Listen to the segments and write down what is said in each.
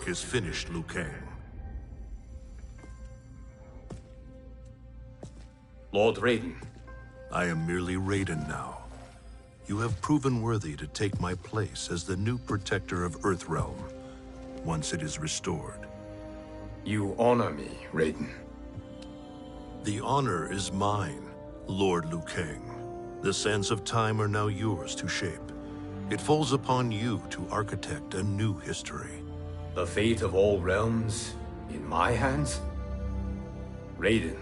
work is finished, Liu Kang. Lord Raiden. I am merely Raiden now. You have proven worthy to take my place as the new protector of Earthrealm, once it is restored. You honor me, Raiden. The honor is mine, Lord Liu Kang. The sands of time are now yours to shape. It falls upon you to architect a new history. The fate of all realms in my hands? Raiden,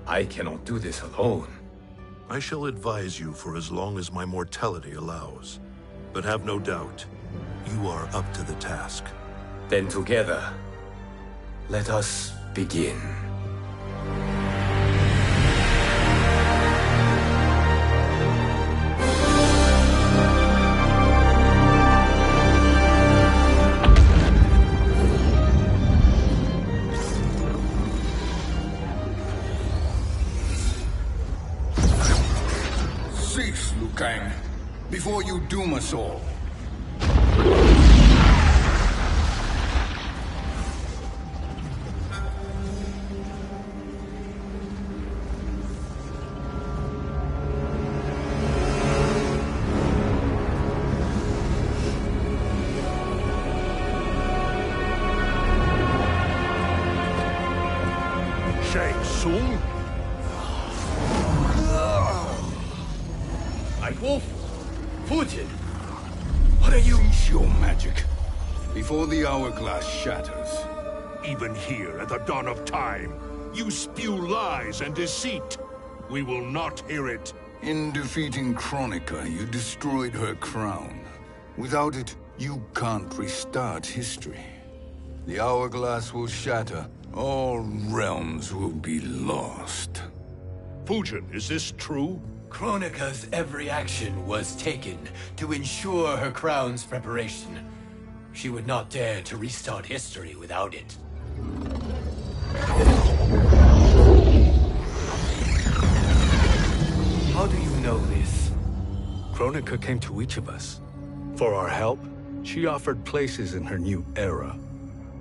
I cannot do this alone. I shall advise you for as long as my mortality allows. But have no doubt, you are up to the task. Then together, let us begin. Cease, Liu Kang, before you doom us all. Shang Tsung? Wolf? Fujin? What are you? Cease your magic, before the hourglass shatters. Even here at the dawn of time, you spew lies and deceit. We will not hear it. In defeating Kronika, you destroyed her crown. Without it, you can't restart history. The hourglass will shatter. All realms will be lost. Fujin, is this true? Kronika's every action was taken to ensure her crown's preparation. She would not dare to restart history without it. How do you know this? Kronika came to each of us. For our help, she offered places in her new era.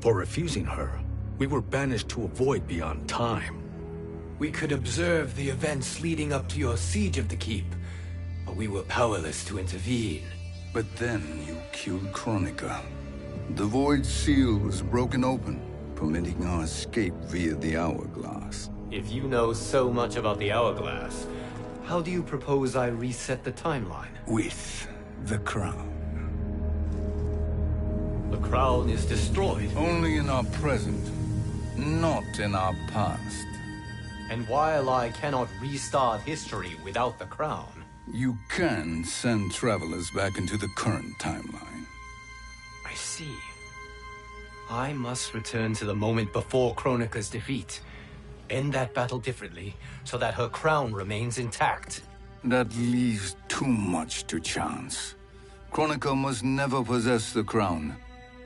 For refusing her, we were banished to a void beyond time. We could observe the events leading up to your siege of the keep, but we were powerless to intervene. But then you killed Kronika. The Void Seal was broken open, permitting our escape via the hourglass. If you know so much about the hourglass, how do you propose I reset the timeline? With the crown. The crown is destroyed. Only in our present, not in our past. And while I cannot restart history without the crown... You can send travelers back into the current timeline. I see. I must return to the moment before Kronika's defeat. End that battle differently, so that her crown remains intact. That leaves too much to chance. Kronika must never possess the crown.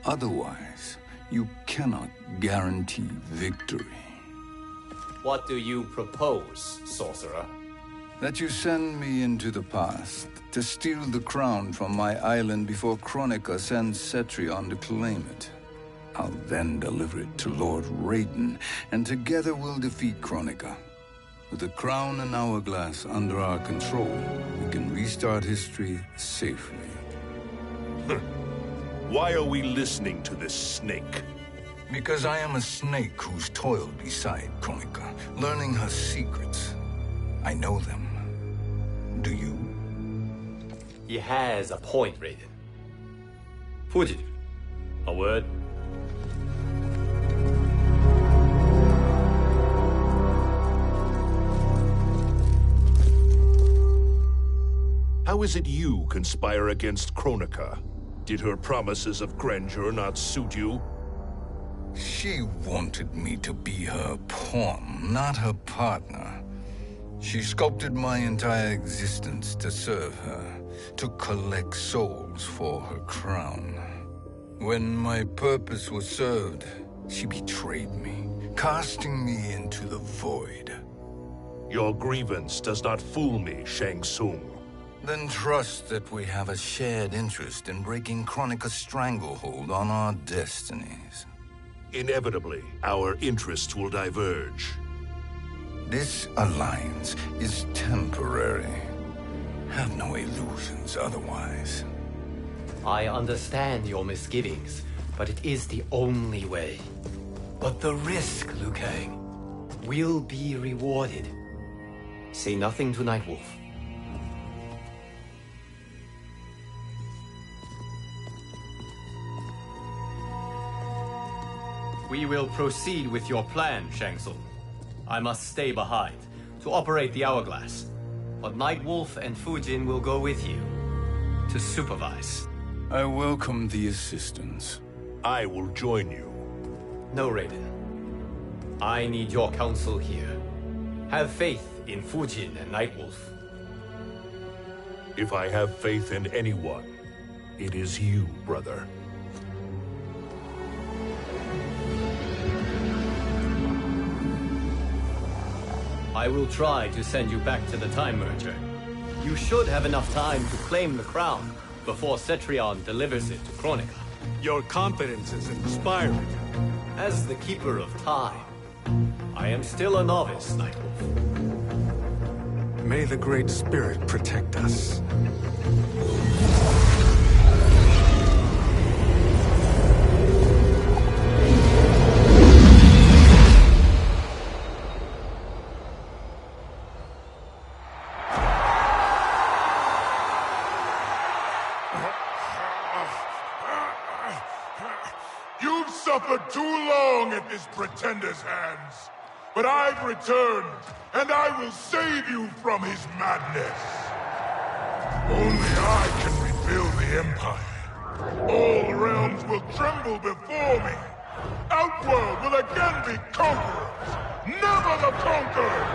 Otherwise, you cannot guarantee victory. What do you propose, sorcerer? That you send me into the past to steal the crown from my island before Kronika sends Cetrion to claim it. I'll then deliver it to Lord Raiden, and together we'll defeat Kronika. With the crown and hourglass under our control, we can restart history safely. Why are we listening to this snake? Because I am a snake who's toiled beside Kronika, learning her secrets. I know them. Do you? He has a point, Raiden. Fujin, a word? How is it you conspire against Kronika? Did her promises of grandeur not suit you? She wanted me to be her pawn, not her partner. She sculpted my entire existence to serve her, to collect souls for her crown. When my purpose was served, she betrayed me, casting me into the void. Your grievance does not fool me, Shang Tsung. Then trust that we have a shared interest in breaking Kronika's stranglehold on our destinies. Inevitably, our interests will diverge. This alliance is temporary. Have no illusions otherwise. I understand your misgivings, but it is the only way. But the risk, Liu Kang, will be rewarded. Say nothing to Nightwolf. We will proceed with your plan, Shang Tsung. I must stay behind to operate the Hourglass. But Nightwolf and Fujin will go with you to supervise. I welcome the assistance. I will join you. No, Raiden. I need your counsel here. Have faith in Fujin and Nightwolf. If I have faith in anyone, it is you, brother. I will try to send you back to the Time Merger. You should have enough time to claim the crown before Cetrion delivers it to Kronika. Your confidence is inspiring. As the Keeper of Time, I am still a novice, Nightwolf. May the Great Spirit protect us. You've suffered too long at this pretender's hands. But I've returned, and I will save you from his madness. Only I can rebuild the Empire. All realms will tremble before me. Outworld will again be conquerors, never the conquered!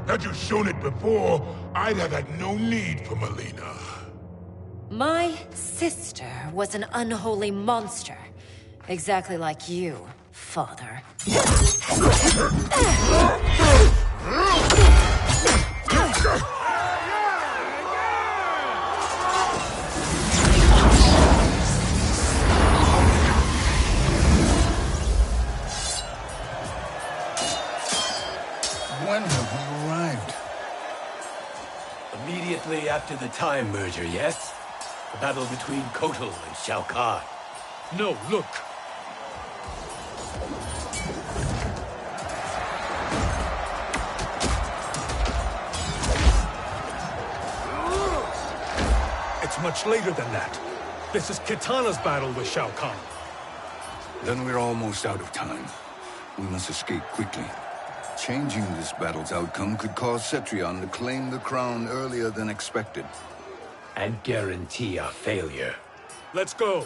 Had you shown it before, I'd have had no need for Melina. My sister was an unholy monster. Exactly like you, father. When have we arrived? Immediately after the Time Merger, yes? The battle between Kotal and Shao Kahn. No, look. It's much later than that. This is Kitana's battle with Shao Kahn. Then we're almost out of time. We must escape quickly. Changing this battle's outcome could cause Cetrion to claim the crown earlier than expected. And guarantee our failure. Let's go.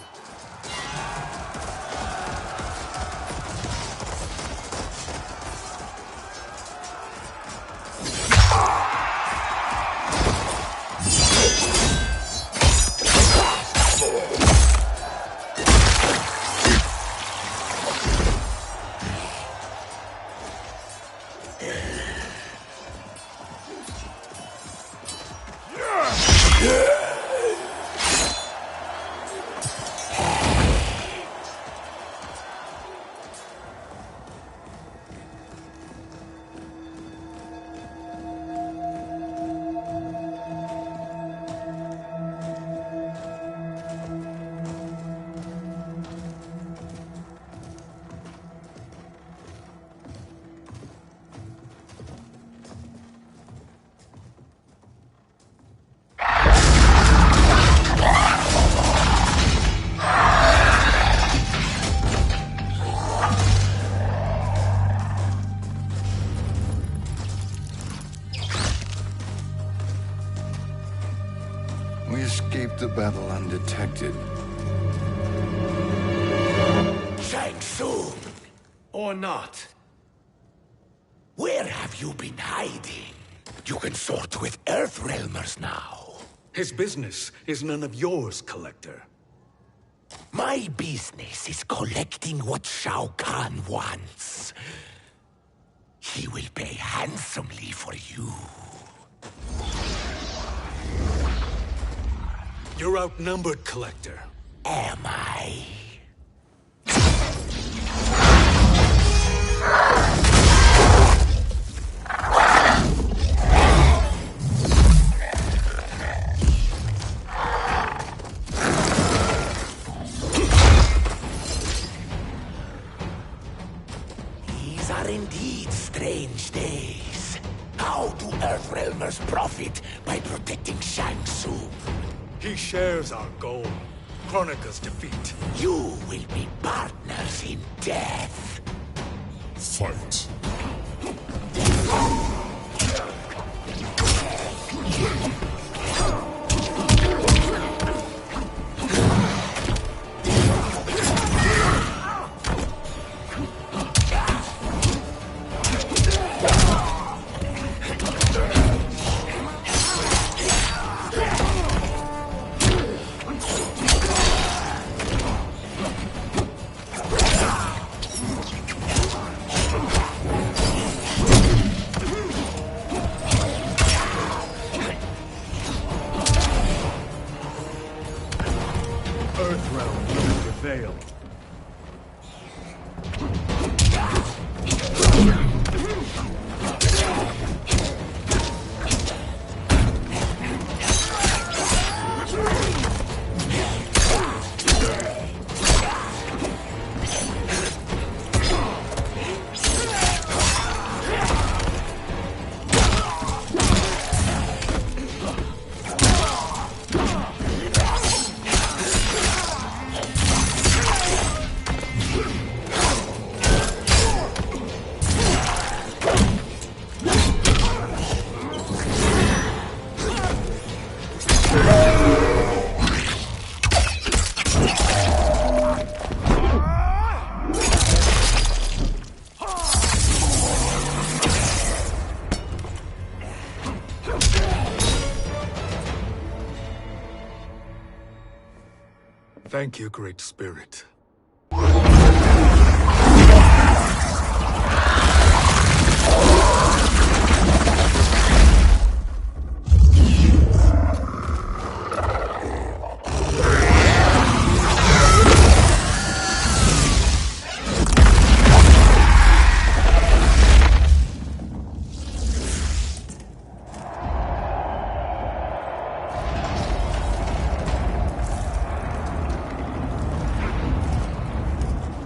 the battle undetected. Shang Tsung! Or not. Where have you been hiding? You can sort with Earthrealmers now. His business is none of yours, Collector. My business is collecting what Shao Kahn wants. He will pay handsomely for you. You're outnumbered, Collector. Am I? These are indeed strange days. How do Earthrealmers profit by protecting Shang Tsung? He shares our goal. Kronika's defeat. You will be partners in death. Fight. Earthrealm will prevail. Thank you, Great Spirit.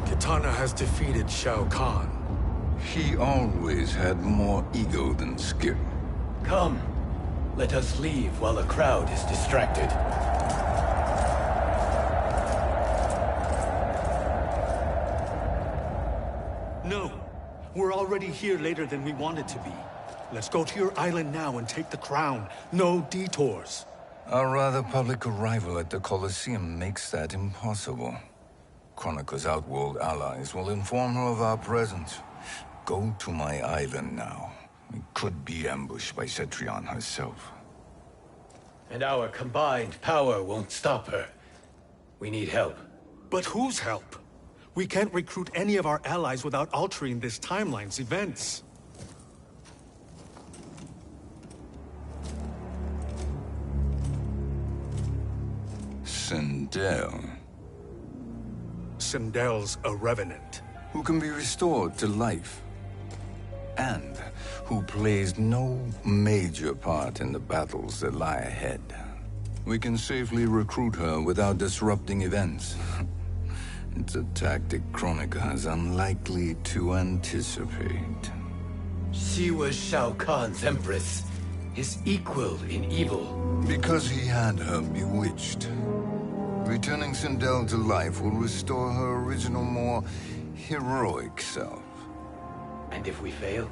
Kitana has defeated Shao Kahn. He always had more ego than skill. Come, let us leave while the crowd is distracted. No, we're already here later than we wanted to be. Let's go to your island now and take the crown. No detours. Our rather public arrival at the Colosseum makes that impossible. Kronika's outworld allies will inform her of our presence. Go to my island now. We could be ambushed by Cetrion herself. And our combined power won't stop her. We need help. But whose help? We can't recruit any of our allies without altering this timeline's events. Sindel, Sindel's a revenant. who can be restored to life, and who plays no major part in the battles that lie ahead. We can safely recruit her without disrupting events. It's a tactic Kronika is unlikely to anticipate. She was Shao Kahn's empress, his equal in evil. Because he had her bewitched. Returning Sindel to life will restore her original, more heroic self. And if we fail?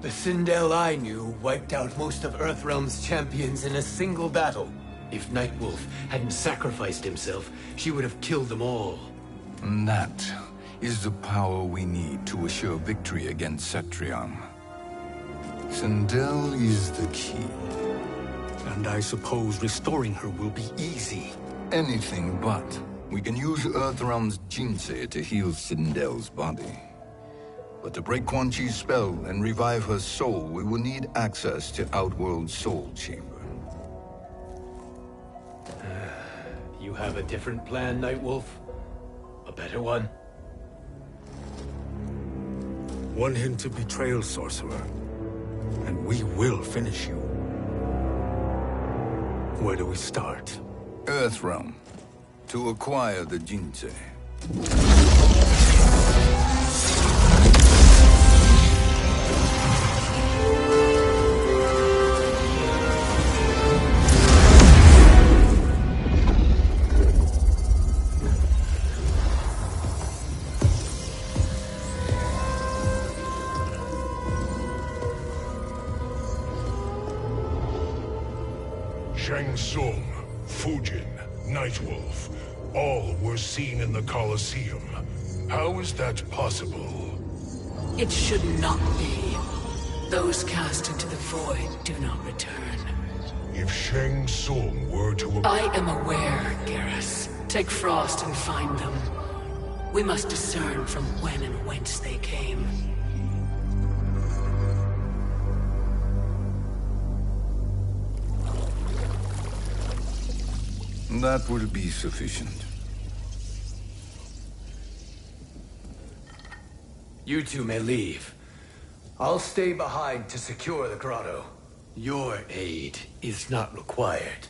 The Sindel I knew wiped out most of Earthrealm's champions in a single battle. If Nightwolf hadn't sacrificed himself, she would have killed them all. And that is the power we need to assure victory against Cetrion. Sindel is the key. And I suppose restoring her will be easy. Anything but. We can use Earthrealm's Jinsei to heal Sindel's body. But to break Quan Chi's spell and revive her soul, we will need access to Outworld's Soul Chamber. You have a different plan, Nightwolf? A better one? One hint to betrayal, sorcerer, and we will finish you. Where do we start? Earthrealm. To acquire the Jinsei. Shang Tsung, Fujin, Nightwolf, all were seen in the Colosseum. How is that possible? It should not be. Those cast into the void do not return. If Shang Tsung were to... I am aware, Garrus. Take Frost and find them. We must discern from when and whence they came. That will be sufficient. You two may leave. I'll stay behind to secure the grotto. Your aid is not required.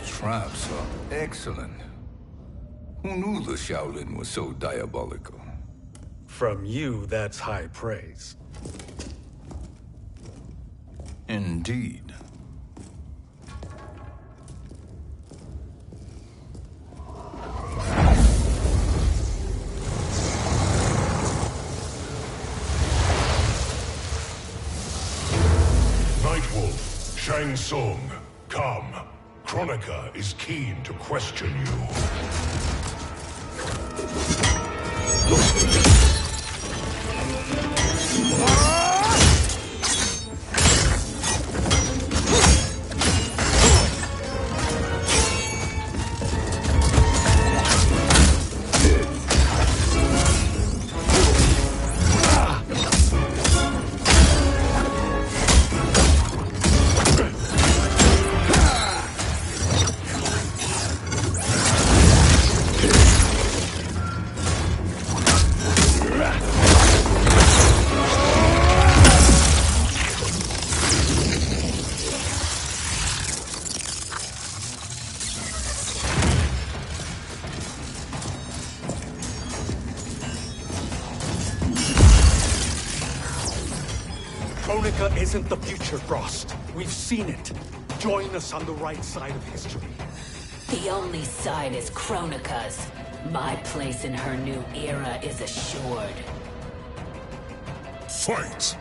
Traps are excellent. Who knew the Shaolin was so diabolical? From you, that's high praise. Indeed. Nightwolf, Shang Tsung, come. Kronika is keen to question you. Kronika isn't the future, Frost. We've seen it. Join us on the right side of history. The only side is Kronika's. My place in her new era is assured. Fight!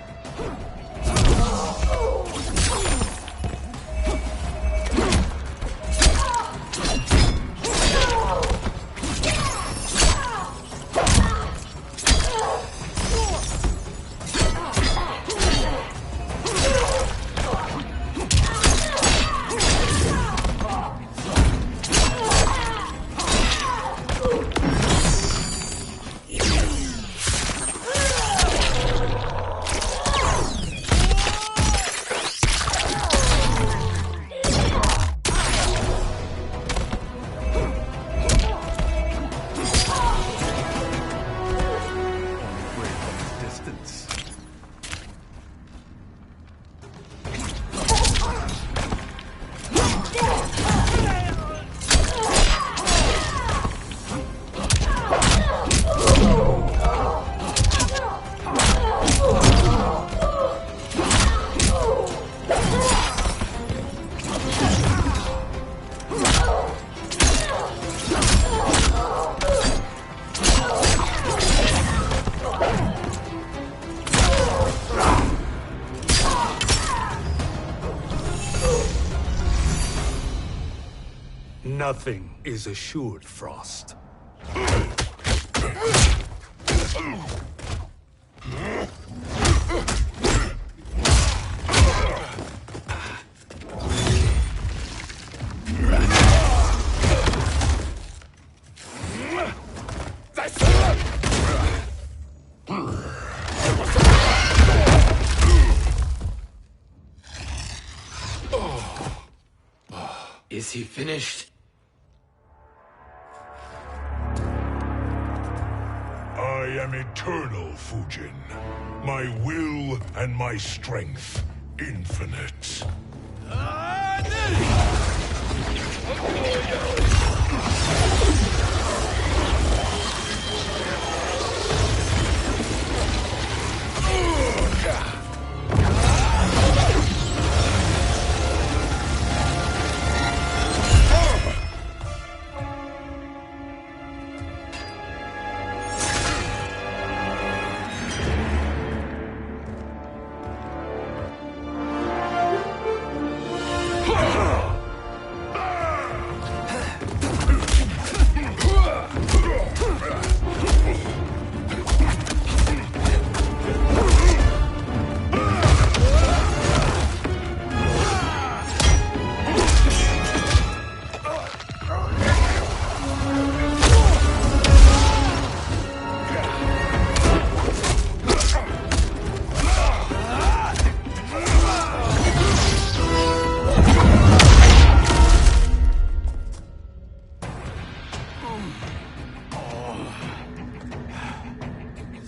Nothing is assured, Frost. Is he finished? I am eternal, Fujin. My will and my strength infinite.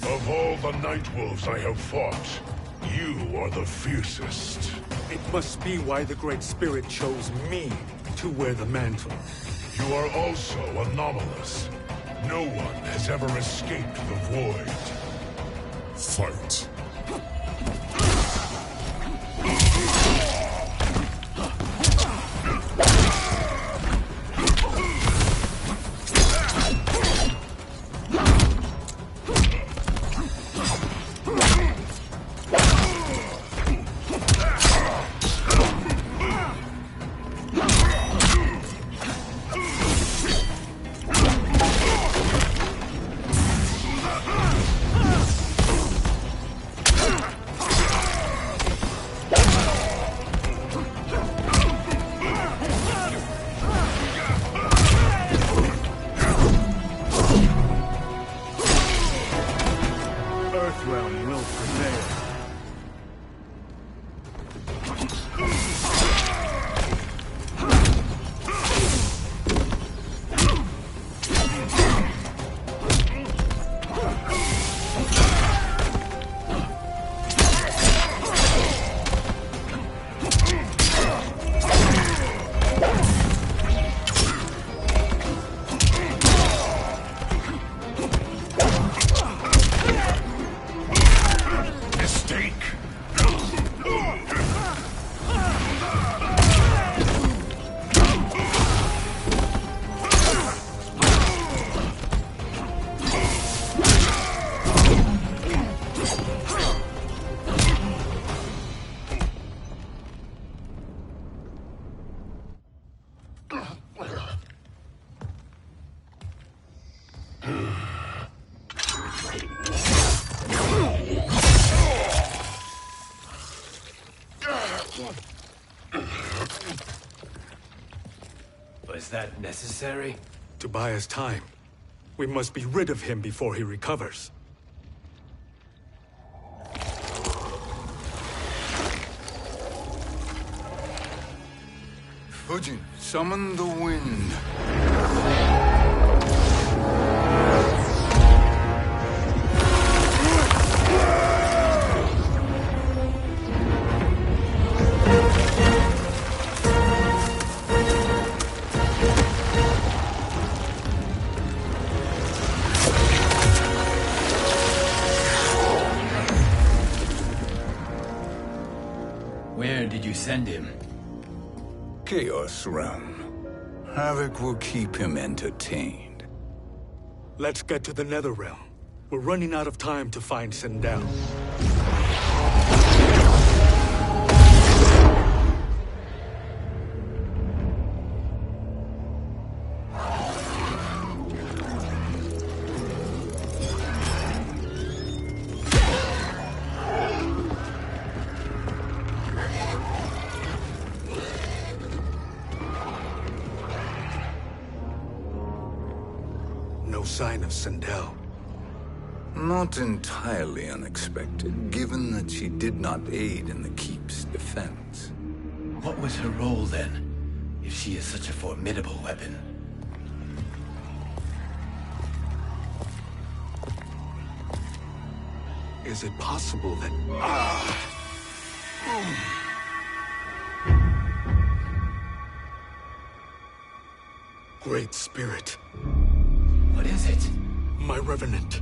Of all the Nightwolves I have fought, you are the fiercest. It must be why the Great Spirit chose me to wear the mantle. You are also anomalous. No one has ever escaped the void. Fight. Earthrealm will prevail. Was that necessary? To buy us time. We must be rid of him before he recovers. Fujin, summon the wind. Where did you send him? Chaos Realm. Havoc will keep him entertained. Let's get to the Netherrealm. We're running out of time to find Sindel. sign of Sindel. Not entirely unexpected, given that she did not aid in the Keep's defense. What was her role then, if she is such a formidable weapon? Is it possible that... Great Spirit. What is it? My Revenant.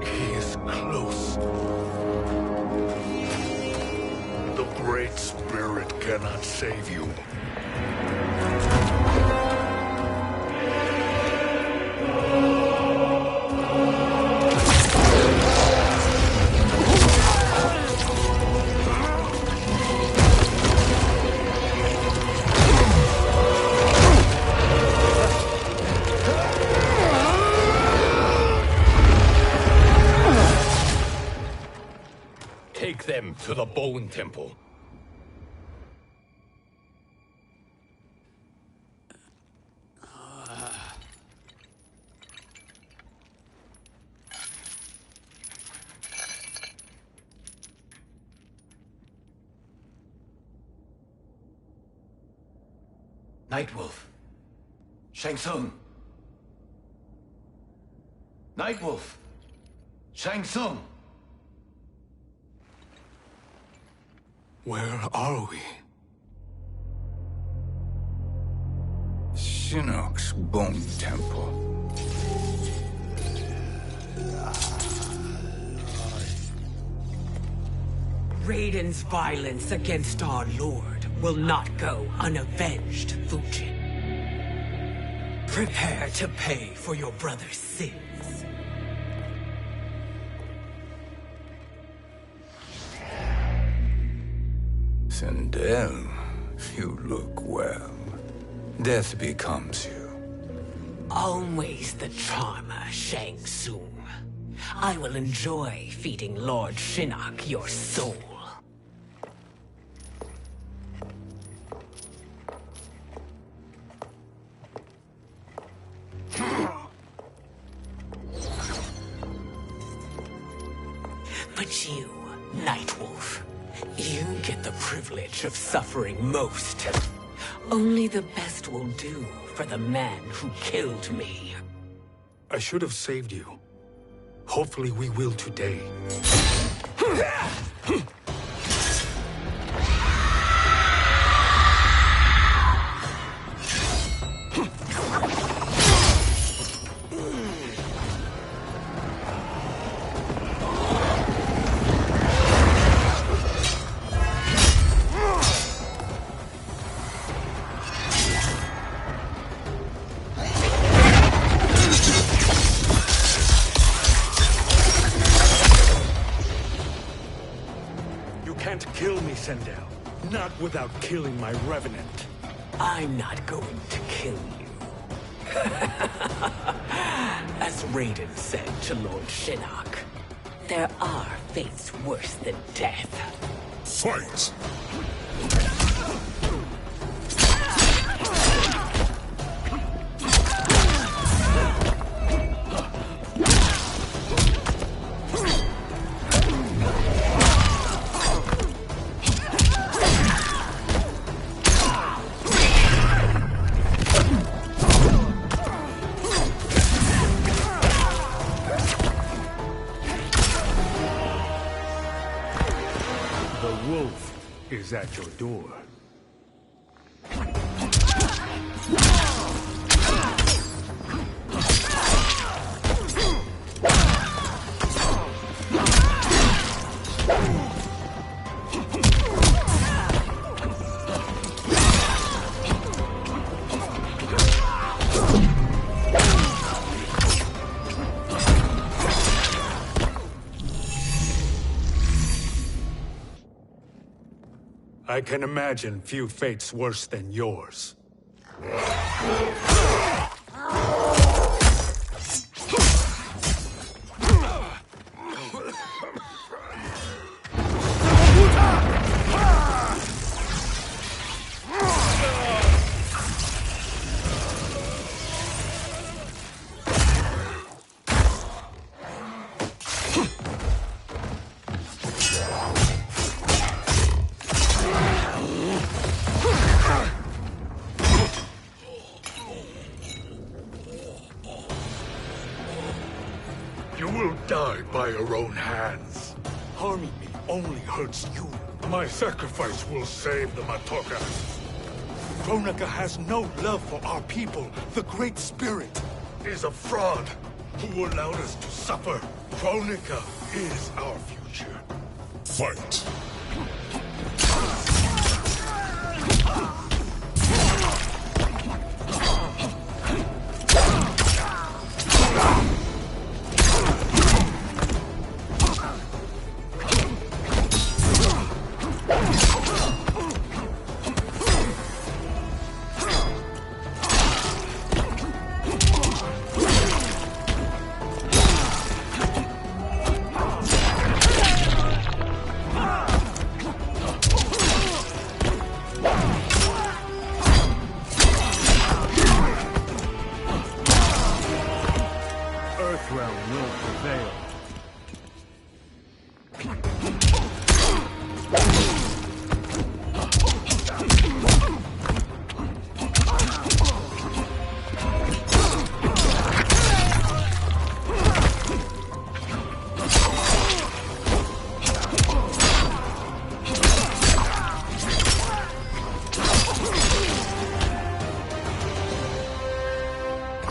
He is close. The Great Spirit cannot save you. Take them to the Bone Temple. Nightwolf. Shang Tsung. Nightwolf. Shang Tsung. Where are we? Shinnok's Bone Temple. Raiden's violence against our Lord will not go unavenged, Fujin. Prepare to pay for your brother's sins. Sindel, you look well. Death becomes you. Always the charmer, Shang Tsung. I will enjoy feeding Lord Shinnok your soul. But you, Nightwolf, you get the privilege of suffering most. Only the best will do for the man who killed me. I should have saved you. Hopefully we will today. Kill me, Sindel. Not without killing my Revenant. I'm not going to kill you. As Raiden said to Lord Shinnok, there are fates worse than death. Fight! Is at your door. I can imagine few fates worse than yours. die by your own hands. Harming me only hurts you. My sacrifice will save the Matokas. Kronika has no love for our people. The Great Spirit Is a fraud who allowed us to suffer. Kronika is our future. Fight!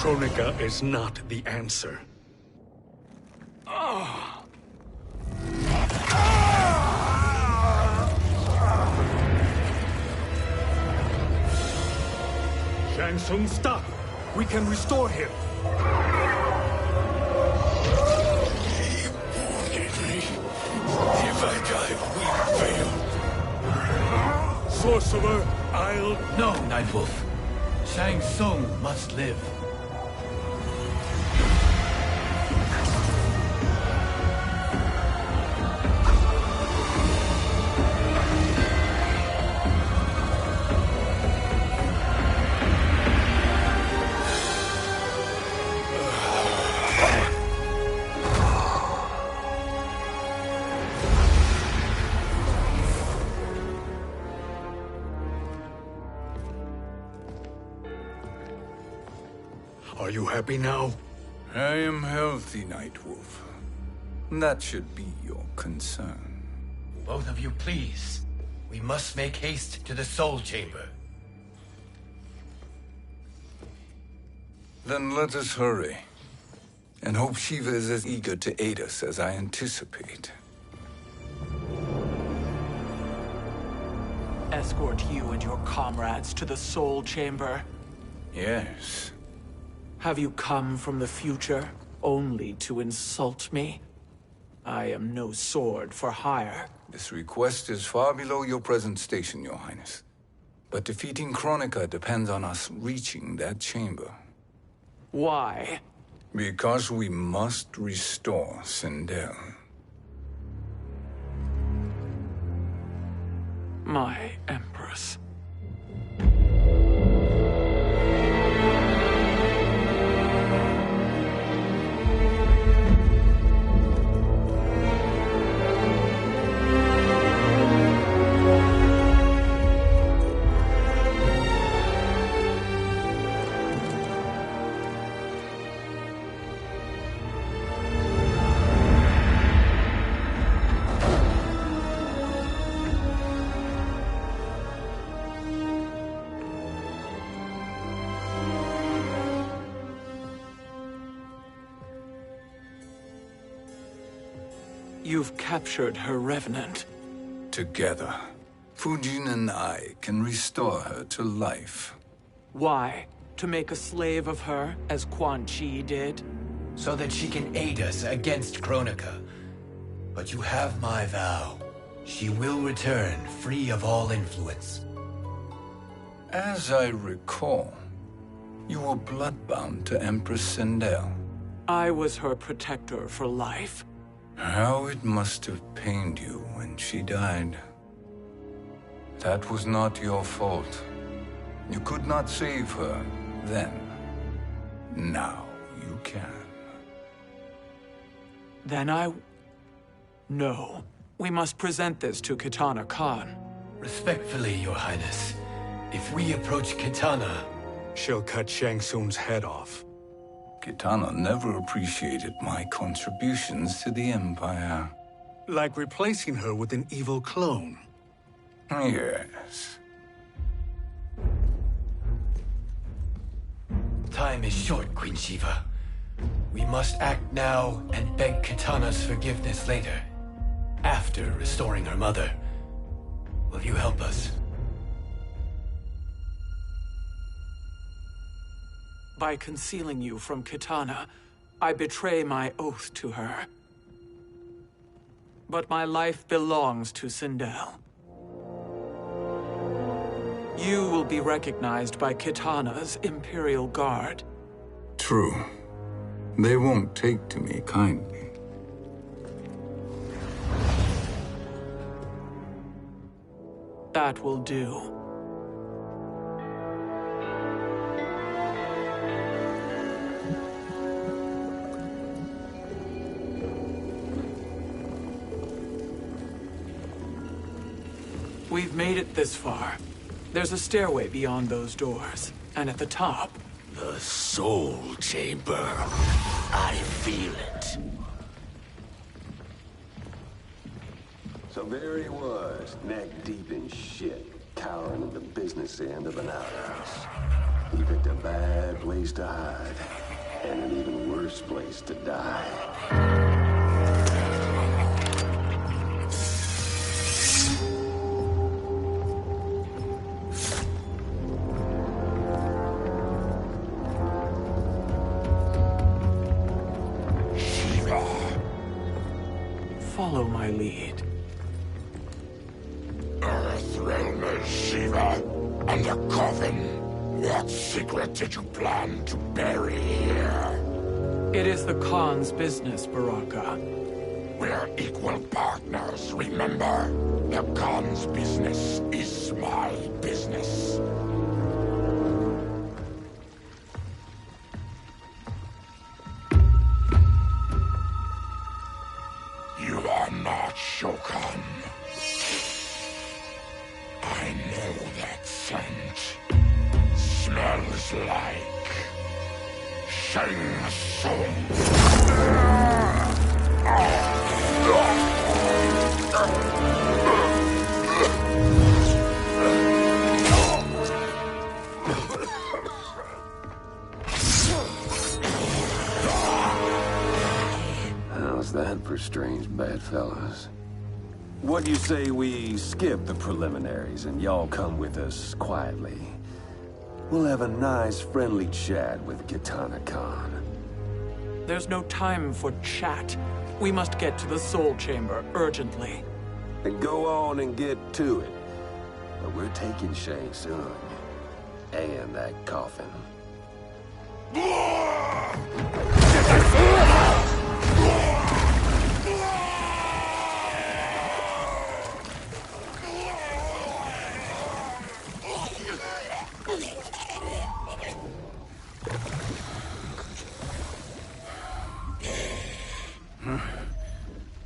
Kronika is not the answer. Shang Tsung, stop! We can restore him. If I die, we fail. Sorcerer, I'll... No, Nightwolf. Shang Tsung must live. Are you happy now? I am healthy, Nightwolf. That should be your concern. Both of you, please. We must make haste to the Soul Chamber. Then let us hurry. And hope Shiva is as eager to aid us as I anticipate. Escort you and your comrades to the Soul Chamber. Yes. Have you come from the future only to insult me? I am no sword for hire. This request is far below your present station, Your Highness. But defeating Kronika depends on us reaching that chamber. Why? Because we must restore Sindel. My Empress. You've captured her revenant. Together, Fujin and I can restore her to life. Why? To make a slave of her, as Quan Chi did? So that she can aid us against Kronika. But you have my vow. She will return free of all influence. As I recall, you were bloodbound to Empress Sindel. I was her protector for life. How it must have pained you when she died. That was not your fault. You could not save her then. Now you can. Then No. We must present this to Kitana Khan. Respectfully, Your Highness, if we approach Kitana... She'll cut Shang Tsung's head off. Kitana never appreciated my contributions to the Empire. Like replacing her with an evil clone. Yes. Time is short, Queen Shiva. We must act now and beg Kitana's forgiveness later. After restoring her mother. Will you help us? By concealing you from Kitana, I betray my oath to her. But my life belongs to Sindel. You will be recognized by Kitana's Imperial Guard. True. They won't take to me kindly. That will do. We've made it this far. There's a stairway beyond those doors, and at the top... The Soul Chamber. I feel it. So there he was, neck deep in shit, cowering at the business end of an outhouse. He picked a bad place to hide, and an even worse place to die. Follow my lead. Earthrealmer Shiva, and a coffin. What secret did you plan to bury here? It is the Khan's business, Baraka. We're equal partners, remember? The Khan's business is my business. You are not Shokan. I know that scent. Smells like Shang Tsung. How's that for strange bedfellows? What do you say we skip the preliminaries and y'all come with us quietly? We'll have a nice, friendly chat with Kitana Khan. There's no time for chat. We must get to the Soul Chamber urgently. Then go on and get to it. But we're taking Shang Tsung. And that coffin.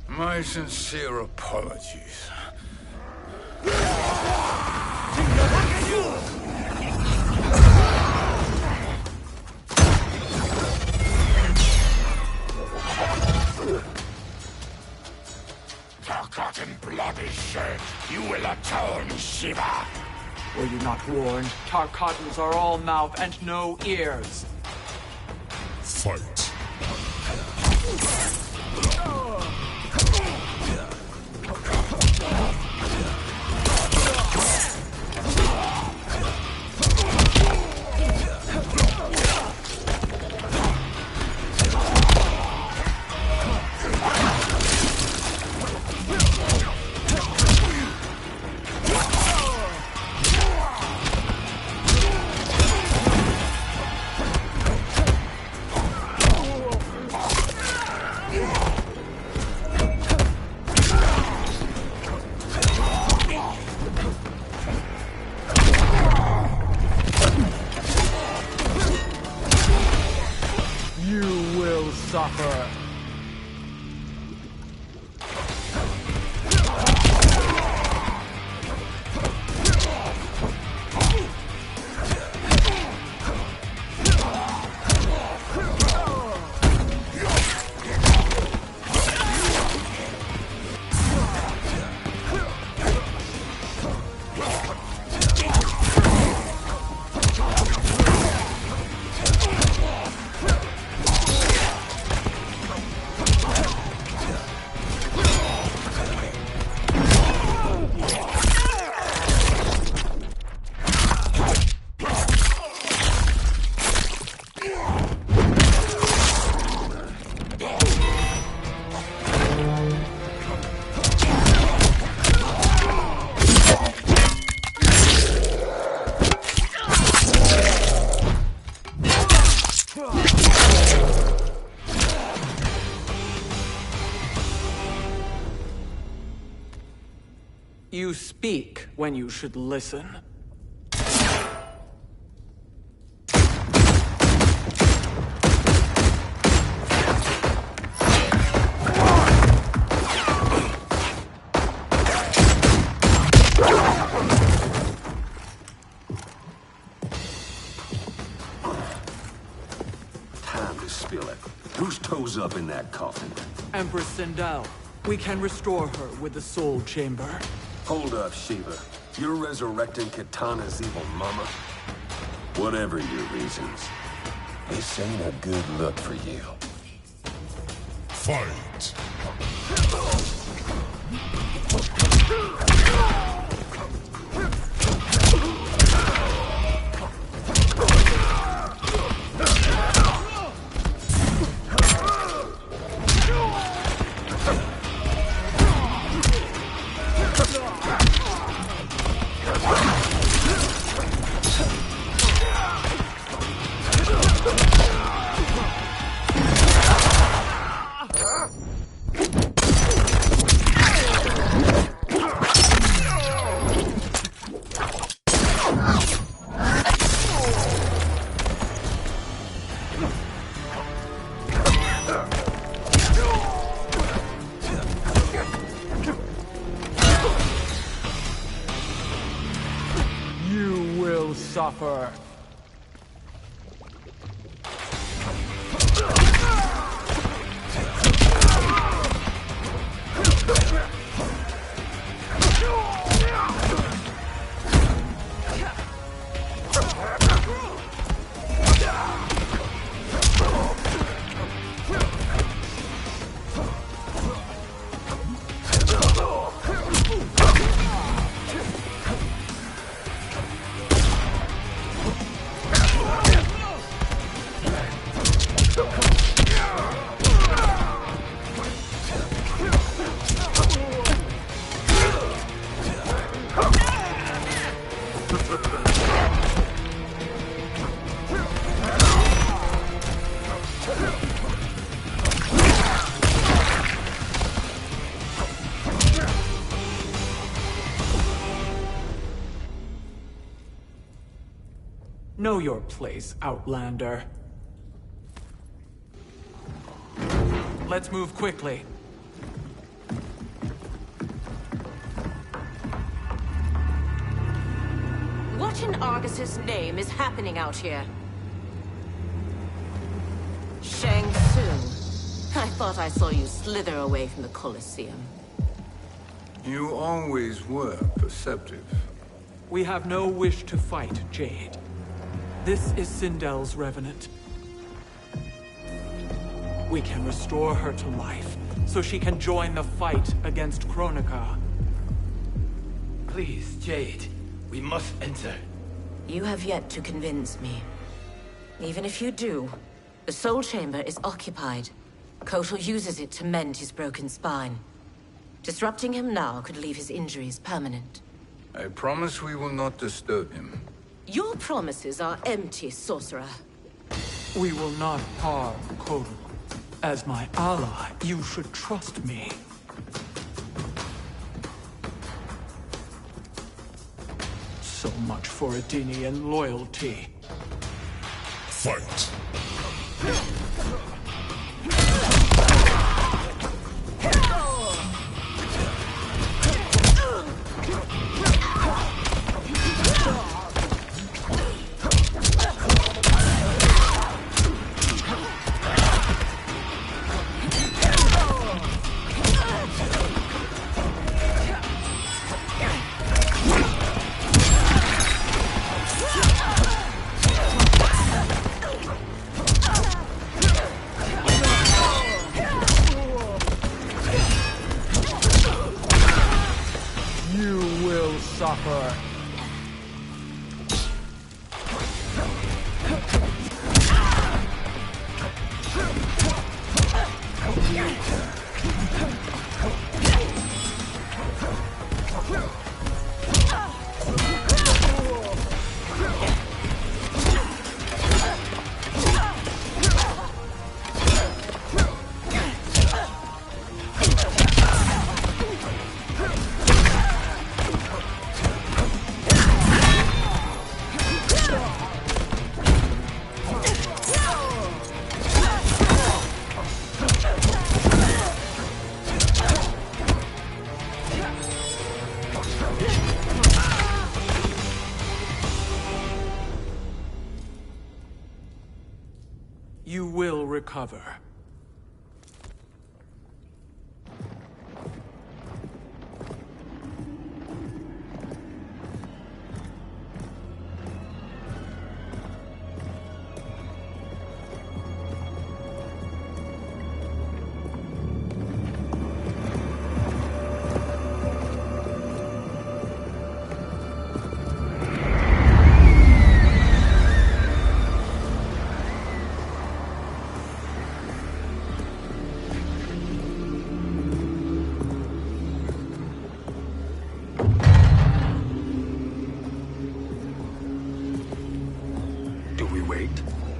My sincere apologies. Forgotten blood is shed. You will atone, Shiva. Were you not warned? Tarkatans are all mouth and no ears. Fight. Suffer. speak when you should listen. Time to spill it. Whose toes up in that coffin? Empress Sindel. We can restore her with the Soul Chamber. Hold up, Shiva. You're resurrecting Kitana's evil mama? Whatever your reasons, this ain't a good look for you. Fight! You will suffer. Know your place, Outlander. Let's move quickly. What in Argus's name is happening out here? Shang Tsung. I thought I saw you slither away from the Colosseum. You always were perceptive. We have no wish to fight, Jade. This is Sindel's Revenant. We can restore her to life, so she can join the fight against Kronika. Please, Jade. We must enter. You have yet to convince me. Even if you do, the Soul Chamber is occupied. Kotal uses it to mend his broken spine. Disrupting him now could leave his injuries permanent. I promise we will not disturb him. Your promises are empty, sorcerer. We will not harm Kotal. As my ally, you should trust me. So much for Adenian loyalty. Fight! You will recover.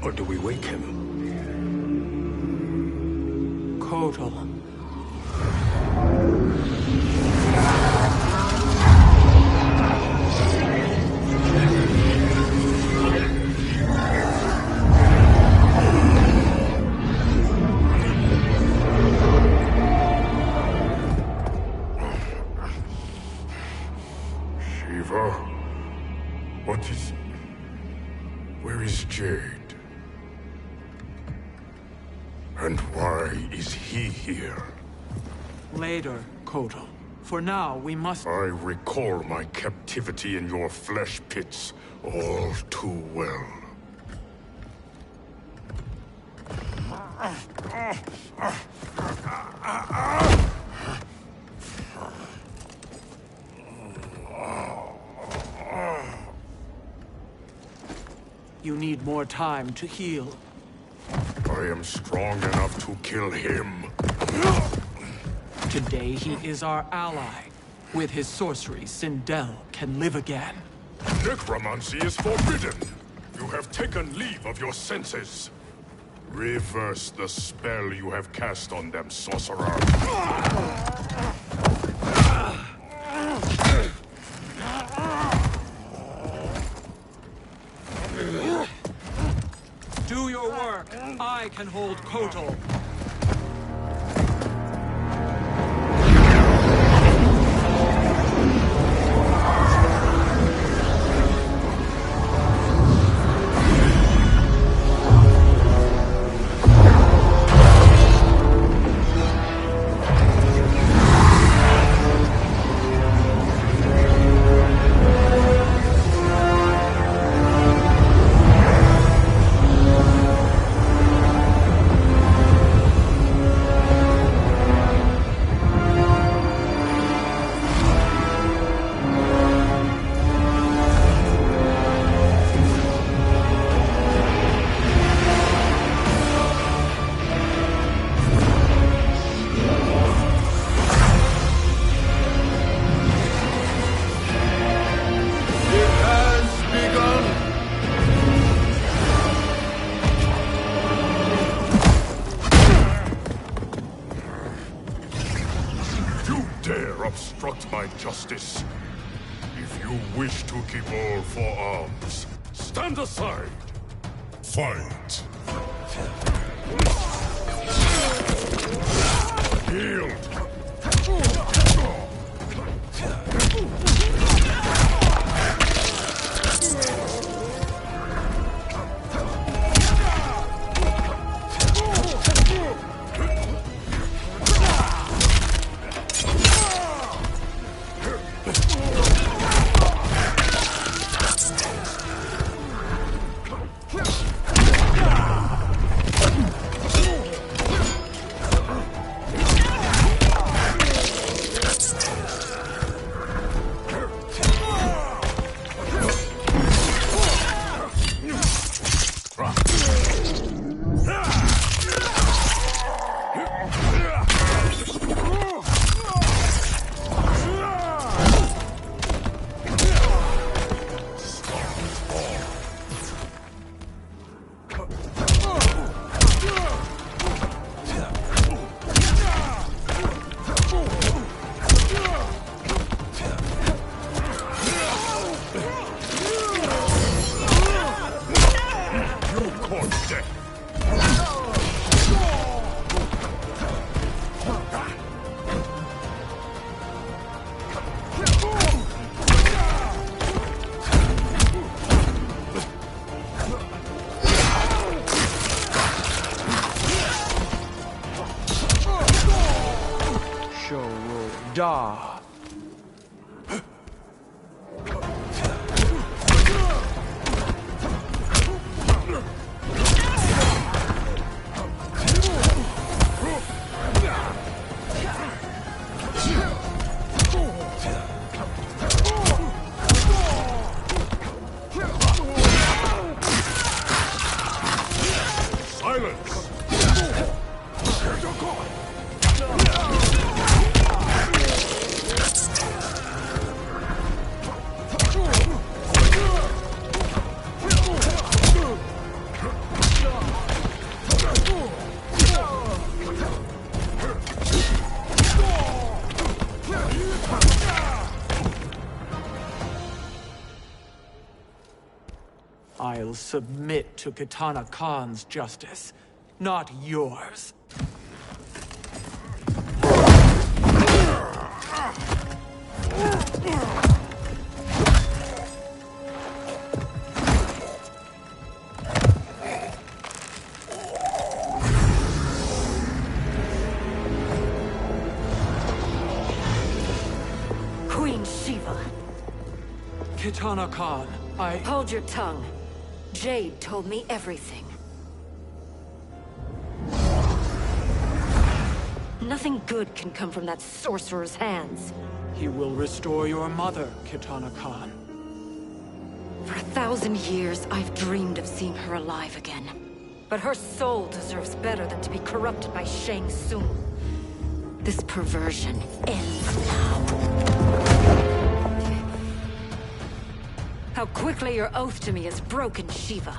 Or do we wake him? Kotal. Shiva? What is... Where is Jade? And why is he here? Later, Kotal. For now, we must... I recall my captivity in your flesh pits all too well. You need more time to heal. I am strong enough to kill him. Today he is our ally. With his sorcery, Sindel can live again. Necromancy is forbidden. You have taken leave of your senses. Reverse the spell you have cast on them, sorcerer. Do your work. I can hold Kotal. Obstruct my justice. If you wish to keep all four arms, stand aside. Fight. Yield. Da. I'll submit to Kitana Khan's justice, not yours. Queen Shiva. Kitana Khan, Hold your tongue. Jade told me everything. Nothing good can come from that sorcerer's hands. He will restore your mother, Kitana Khan. For 1,000 years, I've dreamed of seeing her alive again. But her soul deserves better than to be corrupted by Shang Tsung. This perversion ends now. How quickly your oath to me is broken, Shiva.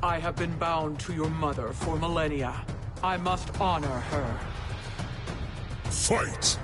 I have been bound to your mother for millennia. I must honor her. Fight!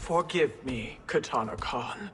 Forgive me, Kitana Khan.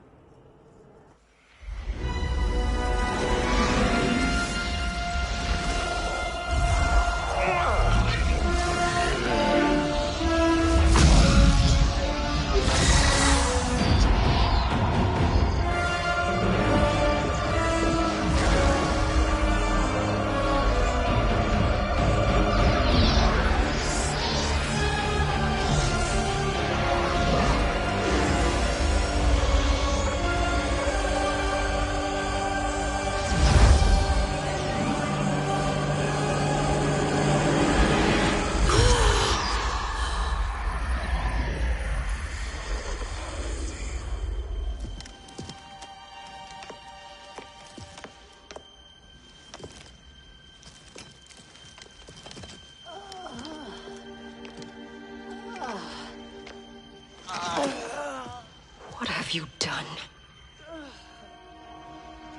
What have you done?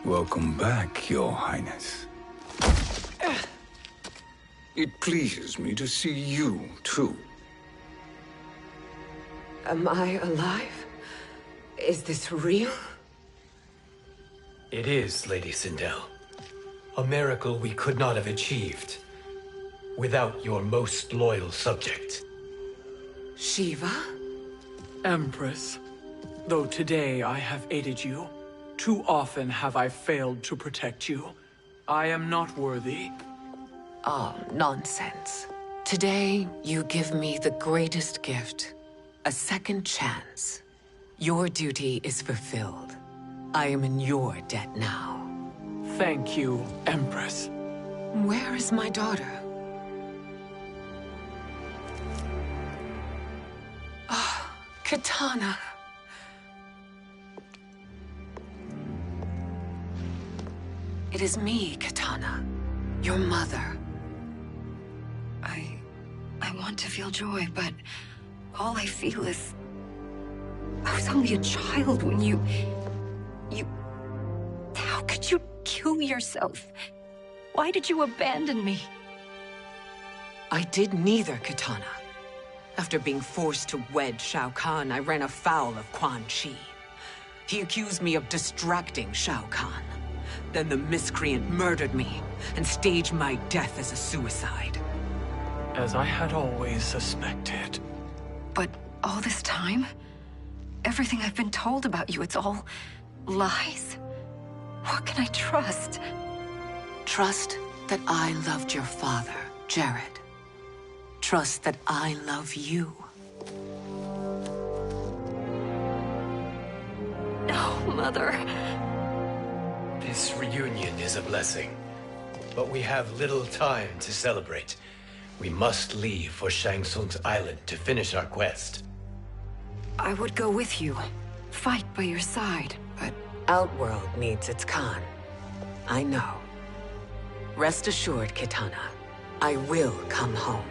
Welcome back, Your Highness. It pleases me to see you, too. Am I alive? Is this real? It is, Lady Sindel. A miracle we could not have achieved without your most loyal subject. Shiva? Empress, though today I have aided you, too often have I failed to protect you. I am not worthy. Oh, nonsense. Today, you give me the greatest gift. A second chance. Your duty is fulfilled. I am in your debt now. Thank you, Empress. Where is my daughter? Ah, Katana. It is me, Katana. Your mother. I want to feel joy, but all I feel is... I was only a child when you... How could you kill yourself? Why did you abandon me? I did neither, Katana. After being forced to wed Shao Kahn, I ran afoul of Quan Chi. He accused me of distracting Shao Kahn. Then the miscreant murdered me and staged my death as a suicide. As I had always suspected. But all this time? Everything I've been told about you, it's all lies? What can I trust? Trust that I loved your father, Jared. Trust that I love you. No, Mother. This reunion is a blessing, but we have little time to celebrate. We must leave for Shang Tsung's island to finish our quest. I would go with you, fight by your side, but... Outworld needs its Khan. I know. Rest assured, Kitana. I will come home.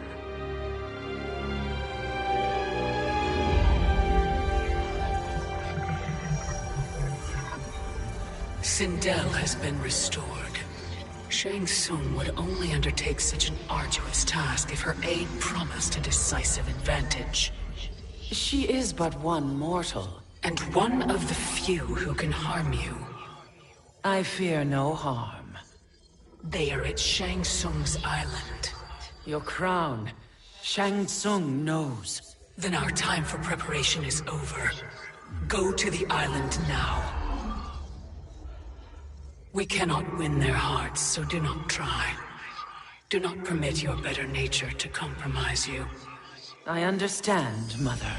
Sindel has been restored. Shang Tsung would only undertake such an arduous task if her aid promised a decisive advantage. She is but one mortal, and one of the few who can harm you. I fear no harm. They are at Shang Tsung's island. Your crown, Shang Tsung knows. Then our time for preparation is over. Go to the island now. We cannot win their hearts, so do not try. Do not permit your better nature to compromise you. I understand, Mother.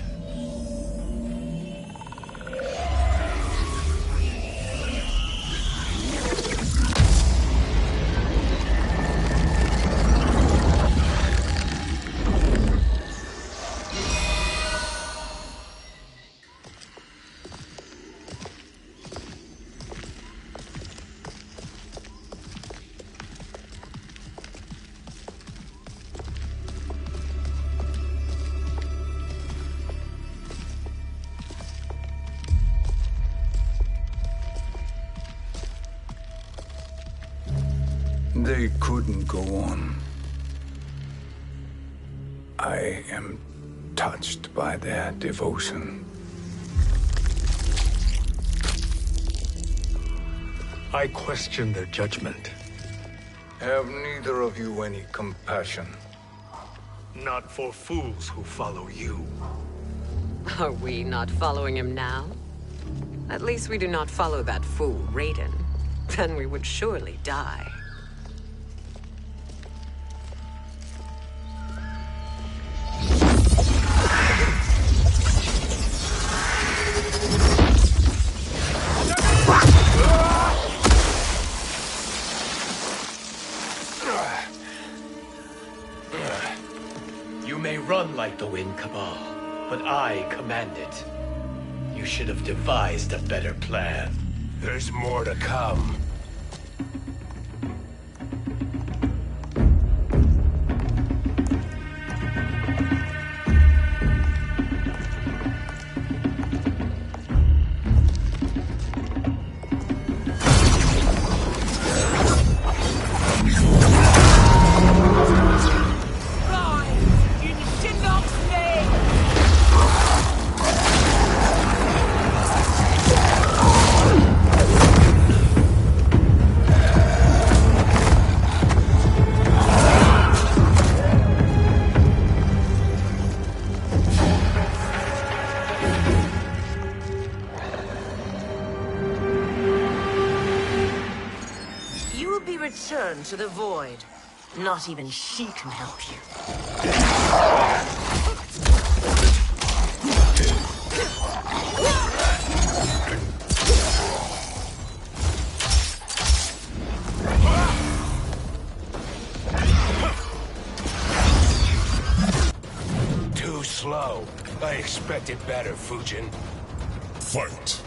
They couldn't go on. I am touched by their devotion. I question their judgment. Have neither of you any compassion? Not for fools who follow you. Are we not following him now? At least we do not follow that fool, Raiden. Then we would surely die. You may run like the wind, Cabal, but I command it. You should have devised a better plan. There's more to come. Return to the void. Not even she can help you. blow. I expected better, Fujin. Fight.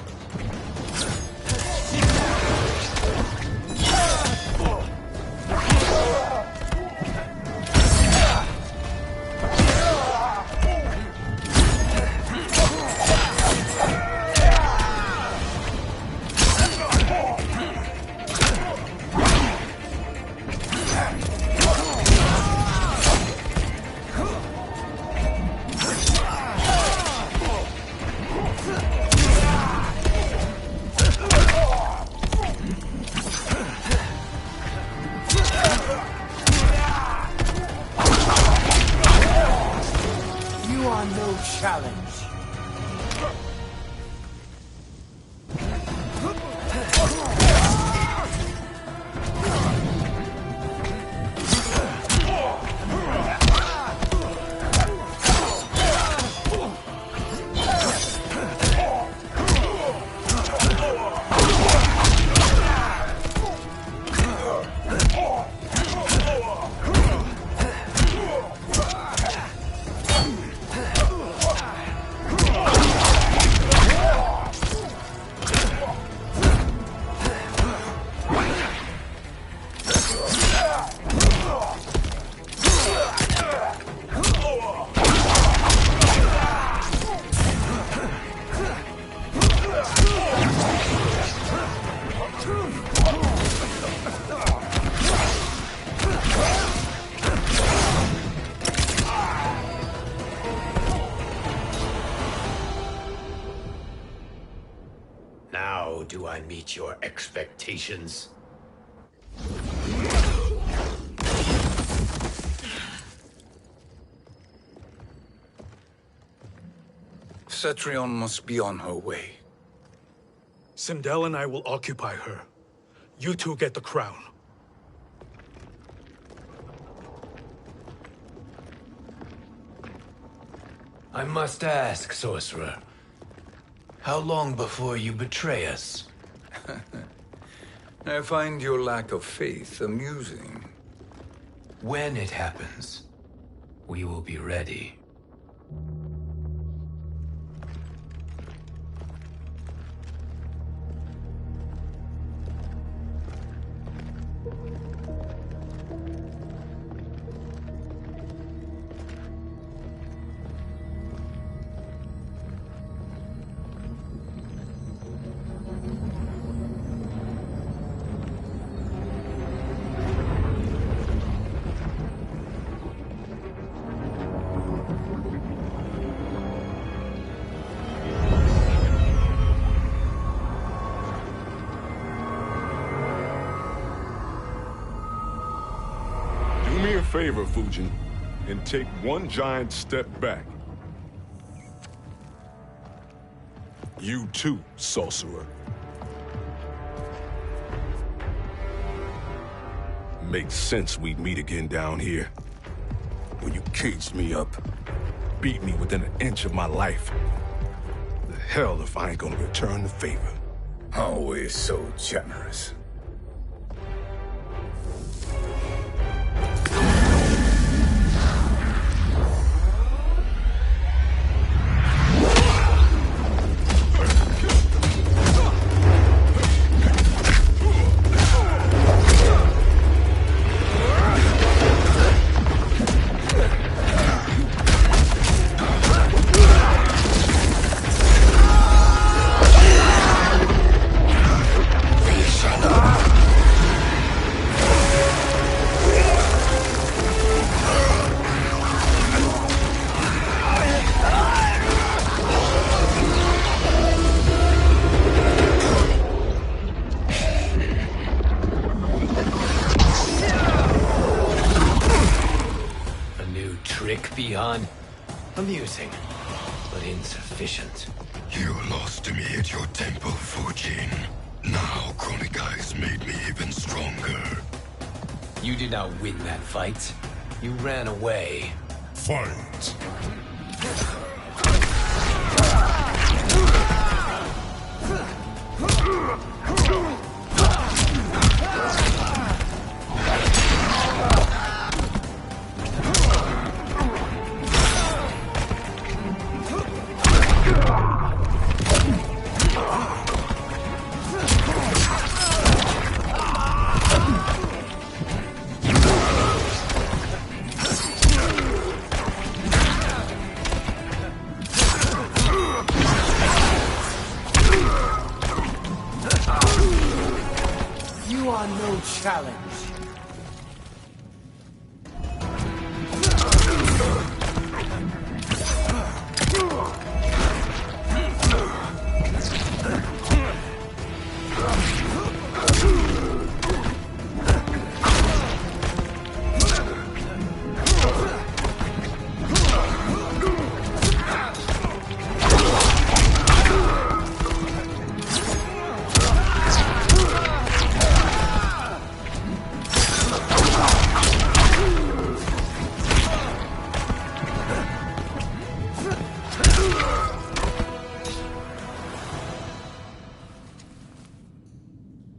Challenge. Now do I meet your expectations? Cetrion must be on her way. Sindel and I will occupy her. You two get the crown. I must ask, sorcerer. How long before you betray us? I find your lack of faith amusing. When it happens, we will be ready. Do me a favor, Fujin, and take one giant step back. You too, sorcerer. Makes sense we'd meet again down here. When you caged me up, beat me within an inch of my life. The hell if I ain't gonna return the favor. Always so generous. Beyond amusing, but insufficient. You lost to me at your temple, Fujin. Now Chronic Eyes made me even stronger. You did not win that fight. You ran away. Fight! challenge.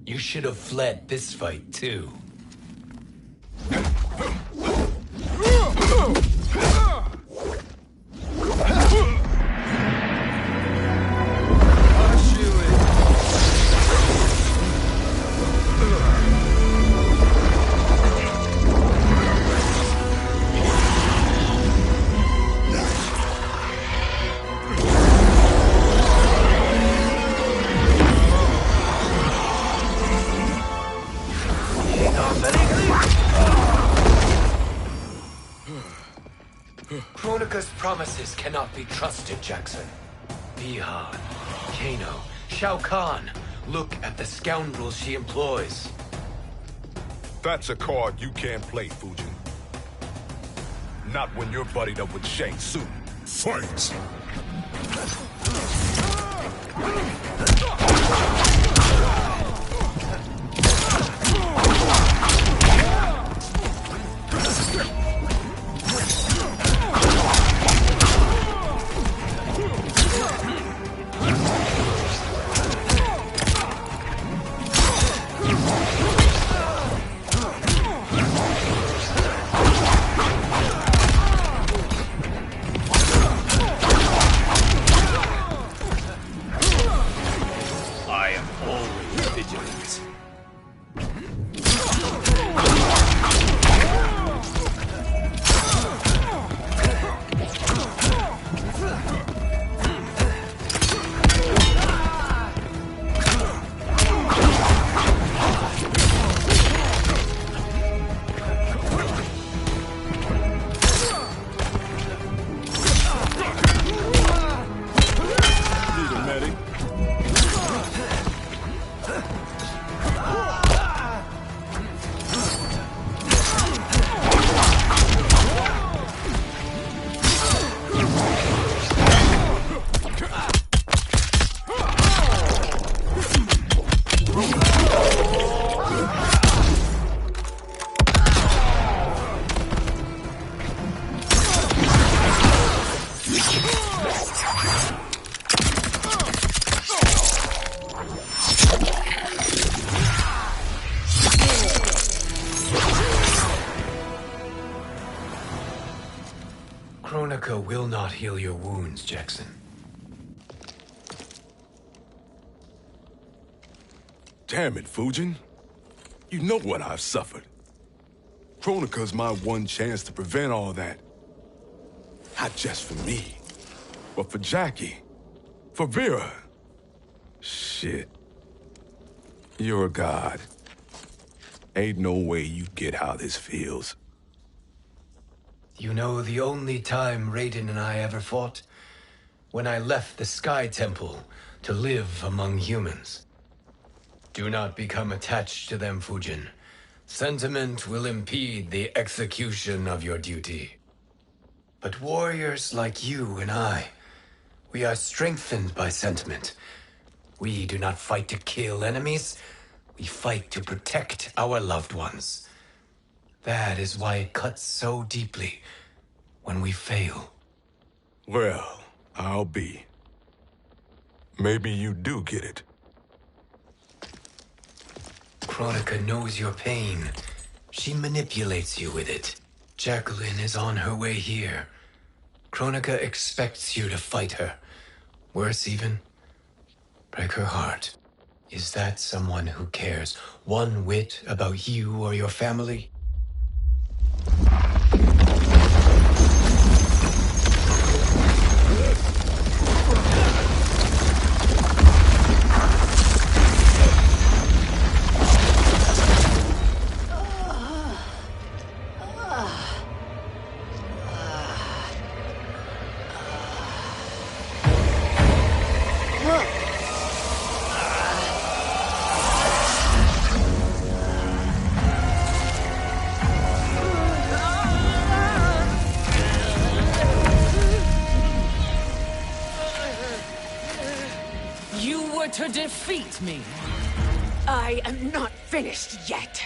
You should have fled this fight, too. Kronika's promises cannot be trusted, Jackson. Bihan, Kano, Shao Kahn. Look at the scoundrels she employs. That's a card you can't play, Fujin. Not when you're buddied up with Shang Tsung. Fight! Kronika will not heal your wounds, Jackson. Damn it, Fujin. You know what I've suffered. Kronika's my one chance to prevent all that. Not just for me, but for Jackie, for Vera. Shit. You're a god. Ain't no way you get how this feels. You know the only time Raiden and I ever fought? When I left the Sky Temple to live among humans. Do not become attached to them, Fujin. Sentiment will impede the execution of your duty. But warriors like you and I, we are strengthened by sentiment. We do not fight to kill enemies. We fight to protect our loved ones. That is why it cuts so deeply when we fail. Well, I'll be. Maybe you do get it. Kronika knows your pain. She manipulates you with it. Jacqueline is on her way here. Kronika expects you to fight her. Worse even, break her heart. Is that someone who cares one whit about you or your family? defeat me. I am not finished yet.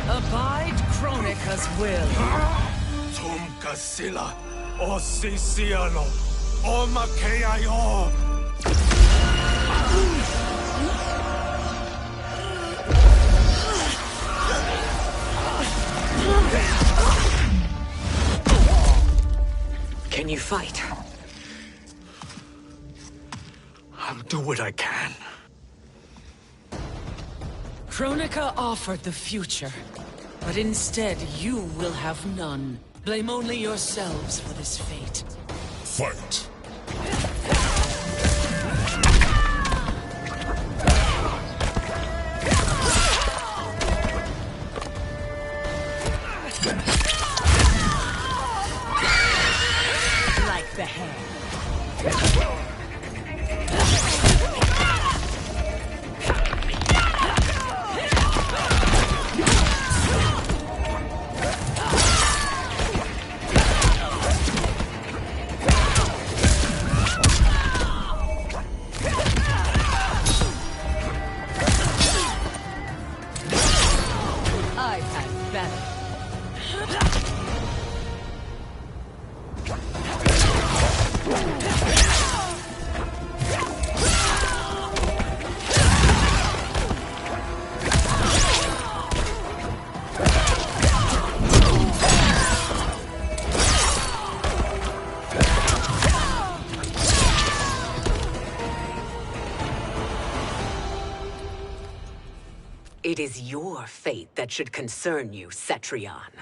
Abide Kronika's will. Tum kasila, o sisiano, o makeayo. Can you fight? I'll do what I can. Kronika offered the future, but instead you will have none. Blame only yourselves for this fate. Fight! Like the hair. I've had better. It is your fate that should concern you, Cetrion.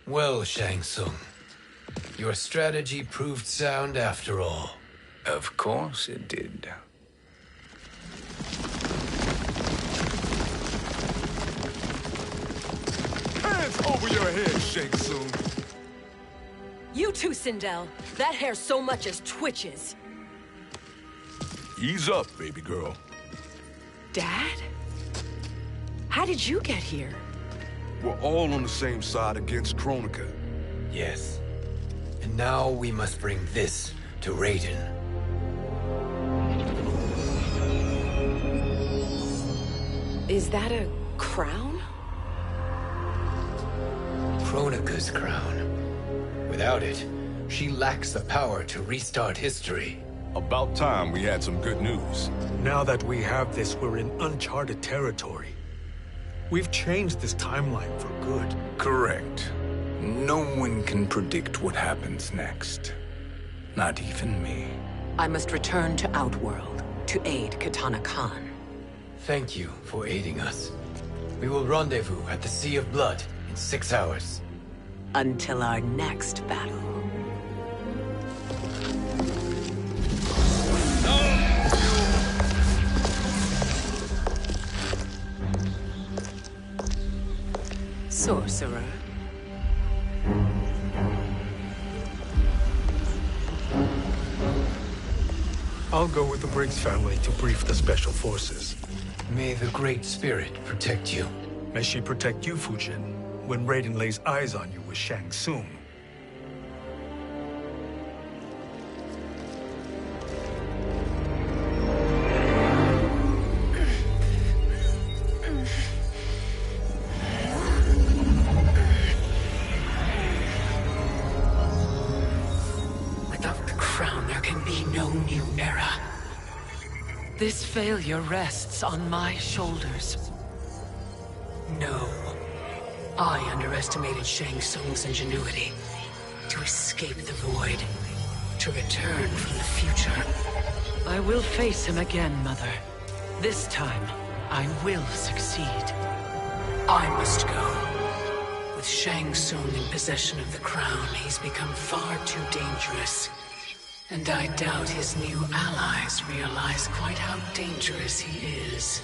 Well, Shang Tsung, your strategy proved sound after all. Of course it did. Hands over your head, Shang Tsung. You too, Sindel. That hair so much as twitches. Ease up, baby girl. Dad? How did you get here? We're all on the same side against Kronika. Yes. And now we must bring this to Raiden. Is that a crown? Kronika's crown. Without it, she lacks the power to restart history. About time we had some good news. Now that we have this, we're in uncharted territory. We've changed this timeline for good. Correct. No one can predict what happens next. Not even me. I must return to Outworld to aid Katana Khan. Thank you for aiding us. We will rendezvous at the Sea of Blood in 6 hours. Until our next battle. Sorcerer. I'll go with the Briggs family to brief the Special Forces. May the Great Spirit protect you. May she protect you, Fujin, when Raiden lays eyes on you with Shang Tsung. Without the crown, there can be no new era. This failure rests on my shoulders. No. I underestimated Shang Tsung's ingenuity. To escape the void. To return from the future. I will face him again, Mother. This time, I will succeed. I must go. With Shang Tsung in possession of the crown, he's become far too dangerous. And I doubt his new allies realize quite how dangerous he is.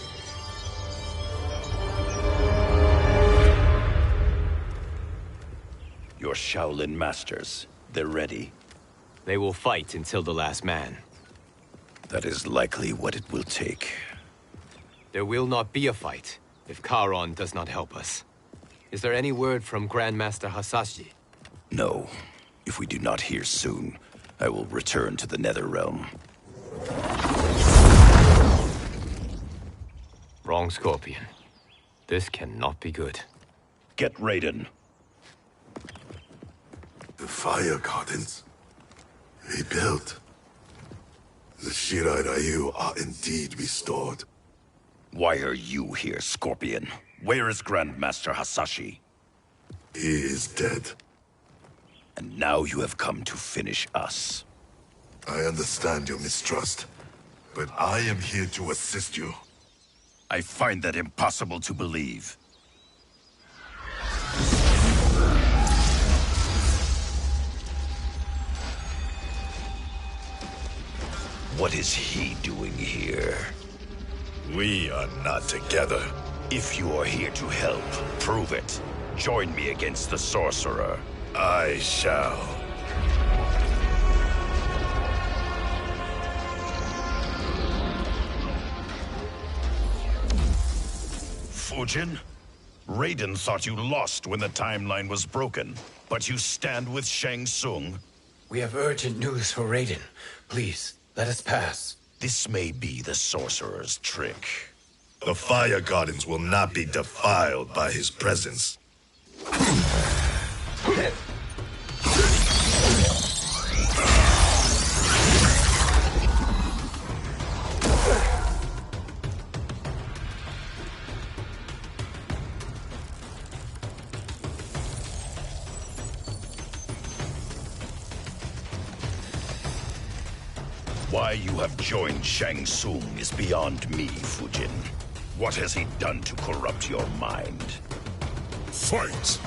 Your Shaolin masters, they're ready. They will fight until the last man. That is likely what it will take. There will not be a fight if Charon does not help us. Is there any word from Grandmaster Hasashi? No. If we do not hear soon, I will return to the Netherrealm. Wrong, Scorpion. This cannot be good. Get Raiden. The fire gardens. Rebuilt. The Shirai Ryu are indeed restored. Why are you here, Scorpion? Where is Grandmaster Hasashi? He is dead. And now you have come to finish us. I understand your mistrust, but I am here to assist you. I find that impossible to believe. What is he doing here? We are not together. If you are here to help, prove it. Join me against the sorcerer. I shall. Fujin? Raiden thought you lost when the timeline was broken, but you stand with Shang Tsung. We have urgent news for Raiden. Please, let us pass. This may be the sorcerer's trick. The fire gardens will not be defiled by his presence. Why you have joined Shang Tsung is beyond me, Fujin. What has he done to corrupt your mind? Fight!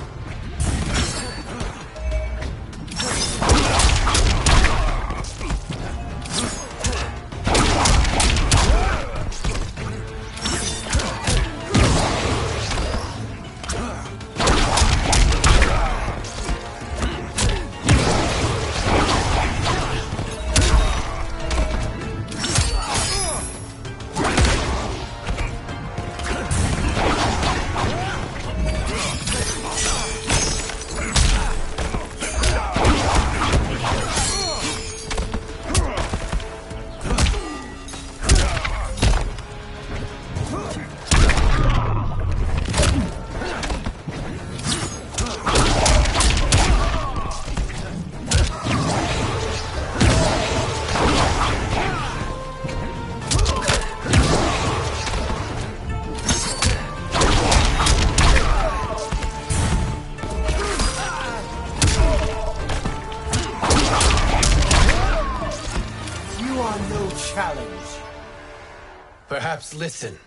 Perhaps listen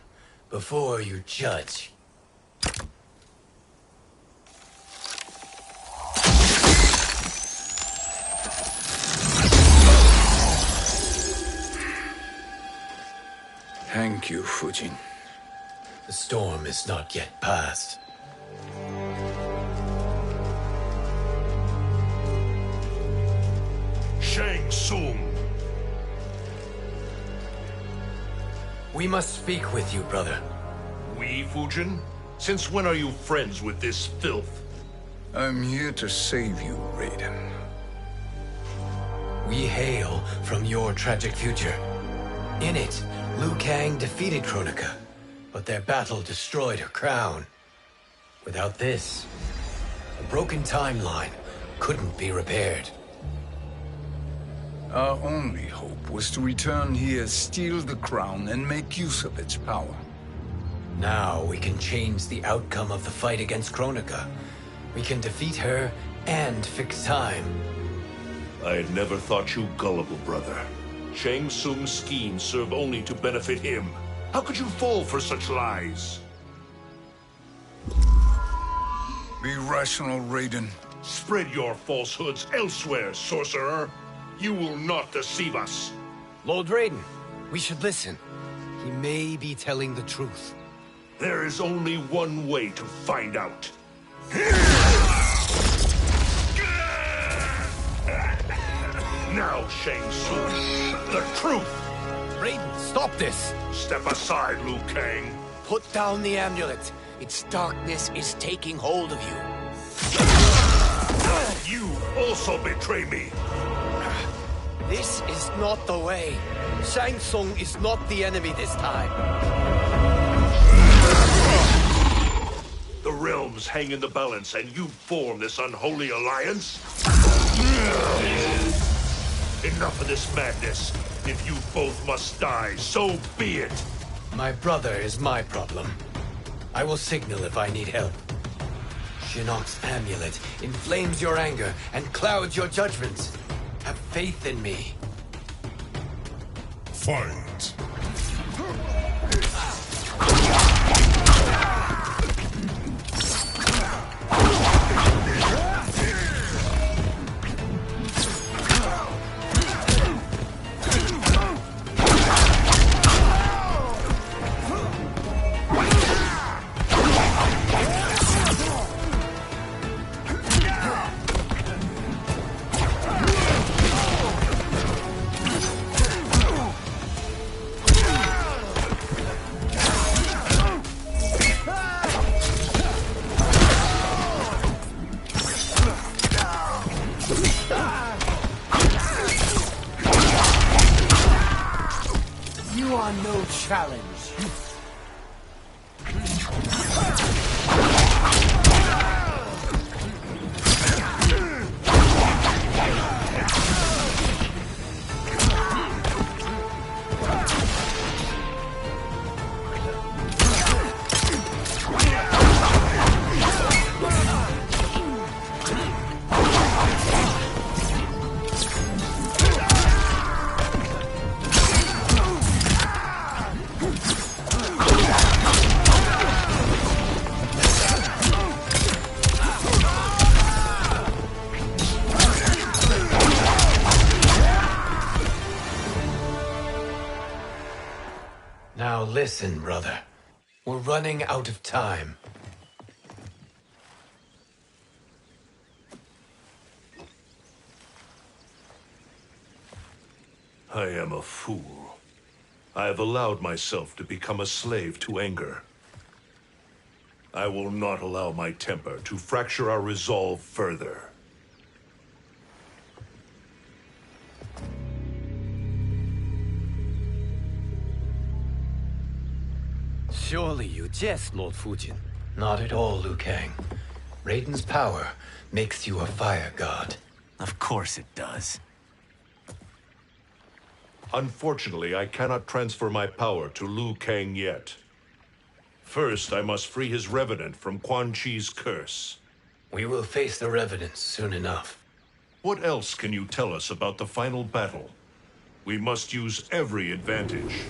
before you judge. Thank you, Fujin. The storm is not yet past. Shang Tsung. We must speak with you, brother. We, Fujin? Since when are you friends with this filth? I'm here to save you, Raiden. We hail from your tragic future. In it, Liu Kang defeated Kronika, but their battle destroyed her crown. Without this, a broken timeline couldn't be repaired. Our only hope was to return here, steal the crown, and make use of its power. Now we can change the outcome of the fight against Kronika. We can defeat her and fix time. I had never thought you gullible, brother. Shang Tsung's schemes serve only to benefit him. How could you fall for such lies? Be rational, Raiden. Spread your falsehoods elsewhere, sorcerer. You will not deceive us. Lord Raiden, we should listen. He may be telling the truth. There is only one way to find out. Now, Shang Tsung, the truth! Raiden, stop this! Step aside, Liu Kang. Put down the amulet. Its darkness is taking hold of you. You also betray me. This is not the way. Shang Tsung is not the enemy this time. The realms hang in the balance, and you form this unholy alliance? Enough of this madness. If you both must die, so be it. My brother is my problem. I will signal if I need help. Shinnok's amulet inflames your anger and clouds your judgments. Have faith in me. Fight! You are no challenge. Now listen, brother. We're running out of time. I am a fool. I have allowed myself to become a slave to anger. I will not allow my temper to fracture our resolve further. Surely you jest, Lord Fujin. Not at all, Liu Kang. Raiden's power makes you a fire god. Of course it does. Unfortunately, I cannot transfer my power to Liu Kang yet. First, I must free his revenant from Quan Chi's curse. We will face the revenants soon enough. What else can you tell us about the final battle? We must use every advantage.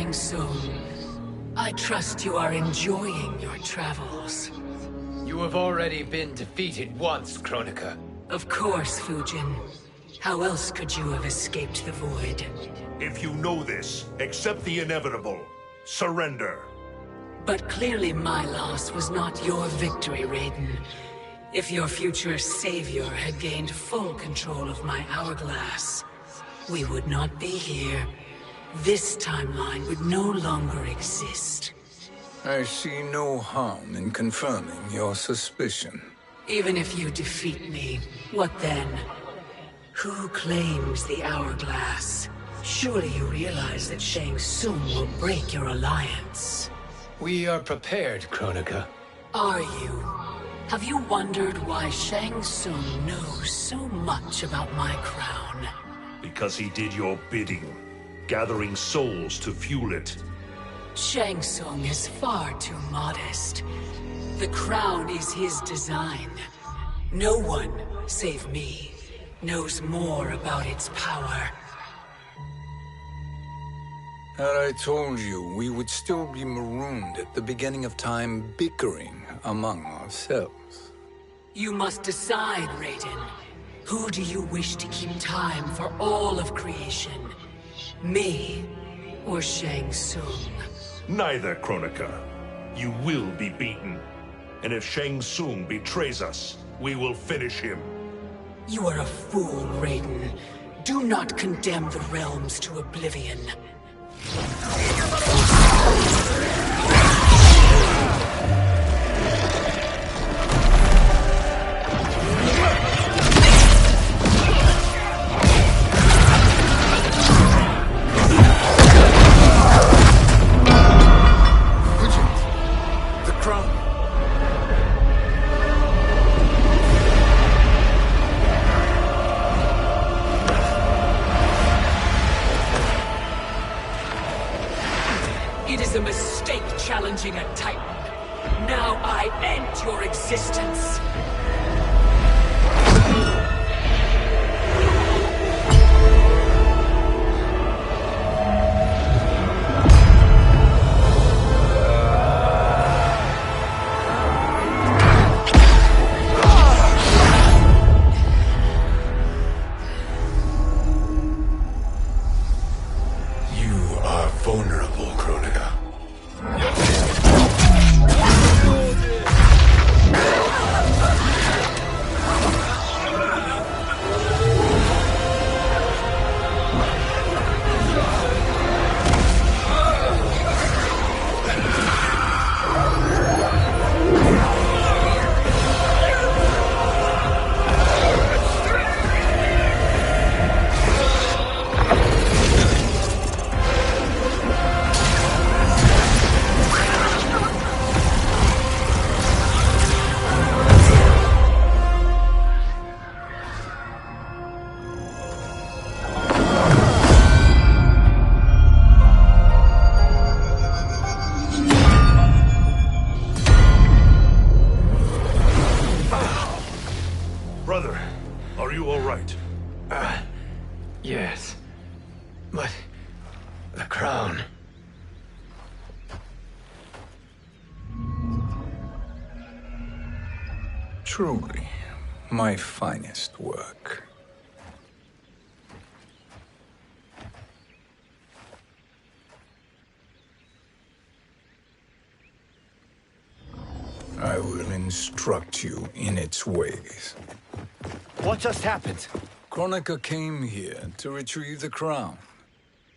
Shang Tsung. I trust you are enjoying your travels. You have already been defeated once, Kronika. Of course, Fujin. How else could you have escaped the void? If you know this, accept the inevitable. Surrender. But clearly my loss was not your victory, Raiden. If your future savior had gained full control of my hourglass, we would not be here. This timeline would no longer exist. I see no harm in confirming your suspicion. Even if you defeat me, what then? Who claims the hourglass? Surely you realize that Shang Tsung will break your alliance. We are prepared, Kronika. Are you? Have you wondered why Shang Tsung knows so much about my crown? Because he did your bidding, gathering souls to fuel it. Shang Tsung is far too modest. The crown is his design. No one, save me, knows more about its power. Had I told you, we would still be marooned at the beginning of time, bickering among ourselves. You must decide, Raiden. Who do you wish to keep time for all of creation? Me or Shang Tsung? Neither, Kronika. You will be beaten. And if Shang Tsung betrays us, we will finish him. You are a fool, Raiden. Do not condemn the realms to oblivion. The crown. It is a mistake challenging a Titan. Now I end your existence. You are vulnerable, Kronika. Brother, are you all right? Yes. But the crown. Truly, my finest work. I will instruct you in its ways. What just happened? Kronika came here to retrieve the crown.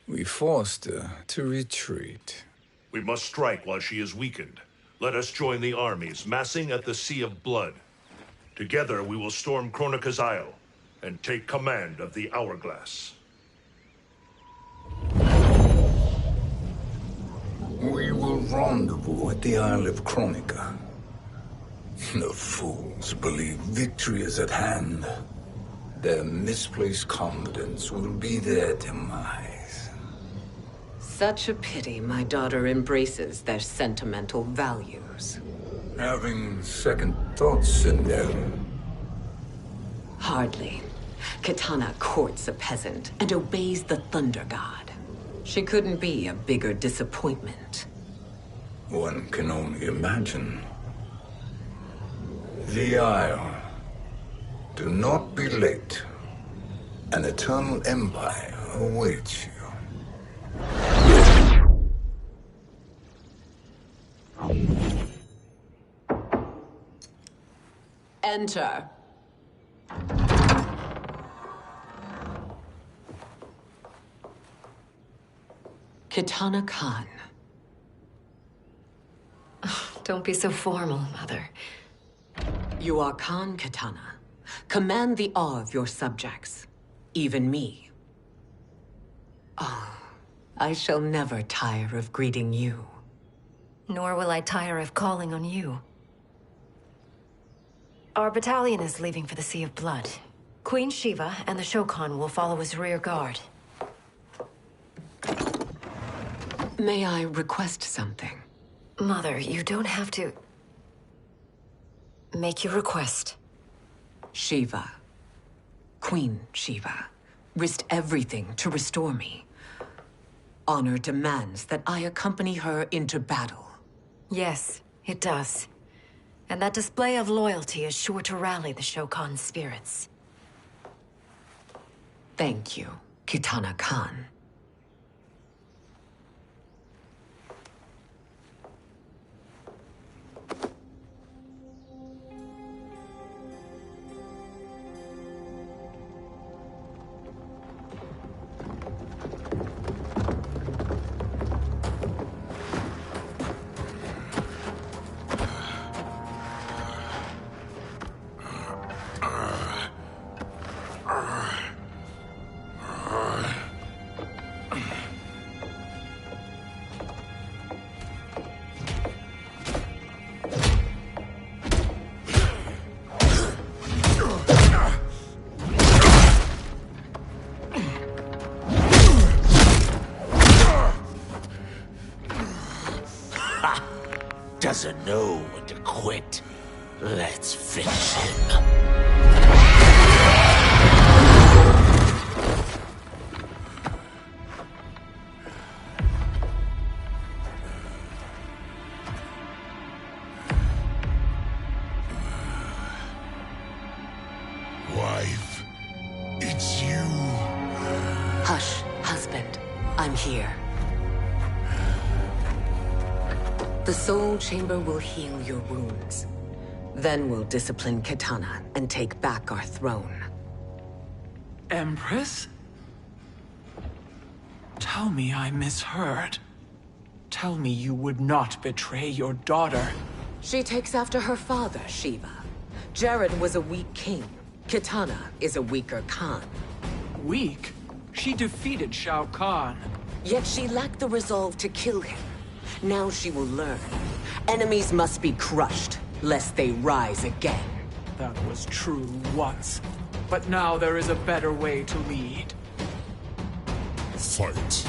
We forced her to retreat. We must strike while she is weakened. Let us join the armies, massing at the Sea of Blood. Together we will storm Kronika's Isle and take command of the Hourglass. We will rendezvous at the Isle of Kronika. The fools believe victory is at hand. Their misplaced confidence will be their demise. Such a pity my daughter embraces their sentimental values. Having second thoughts in them. Hardly. Kitana courts a peasant and obeys the Thunder God. She couldn't be a bigger disappointment. One can only imagine. The Isle. Do not be late. An eternal empire awaits you. Enter. Kitana Khan. Don't be so formal, Mother. You are Khan Kitana. Command the awe of your subjects. Even me. Oh, I shall never tire of greeting you. Nor will I tire of calling on you. Our battalion is leaving for the Sea of Blood. Queen Shiva and the Shokan will follow as rear guard. May I request something? Mother, you don't have to... make your request. Shiva. Queen Shiva. Risked everything to restore me. Honor demands that I accompany her into battle. Yes, it does. And that display of loyalty is sure to rally the Shokan's spirits. Thank you, Kitana Khan. Doesn't know when to quit. Let's finish him. Wife, it's you. Hush, husband. I'm here. The Soul Chamber will heal your wounds. Then we'll discipline Kitana and take back our throne. Empress? Tell me I misheard. Tell me you would not betray your daughter. She takes after her father, Shiva. Jared was a weak king. Kitana is a weaker Khan. Weak? She defeated Shao Kahn. Yet she lacked the resolve to kill him. Now she will learn. Enemies must be crushed, lest they rise again. That was true once. But now there is a better way to lead. Fight.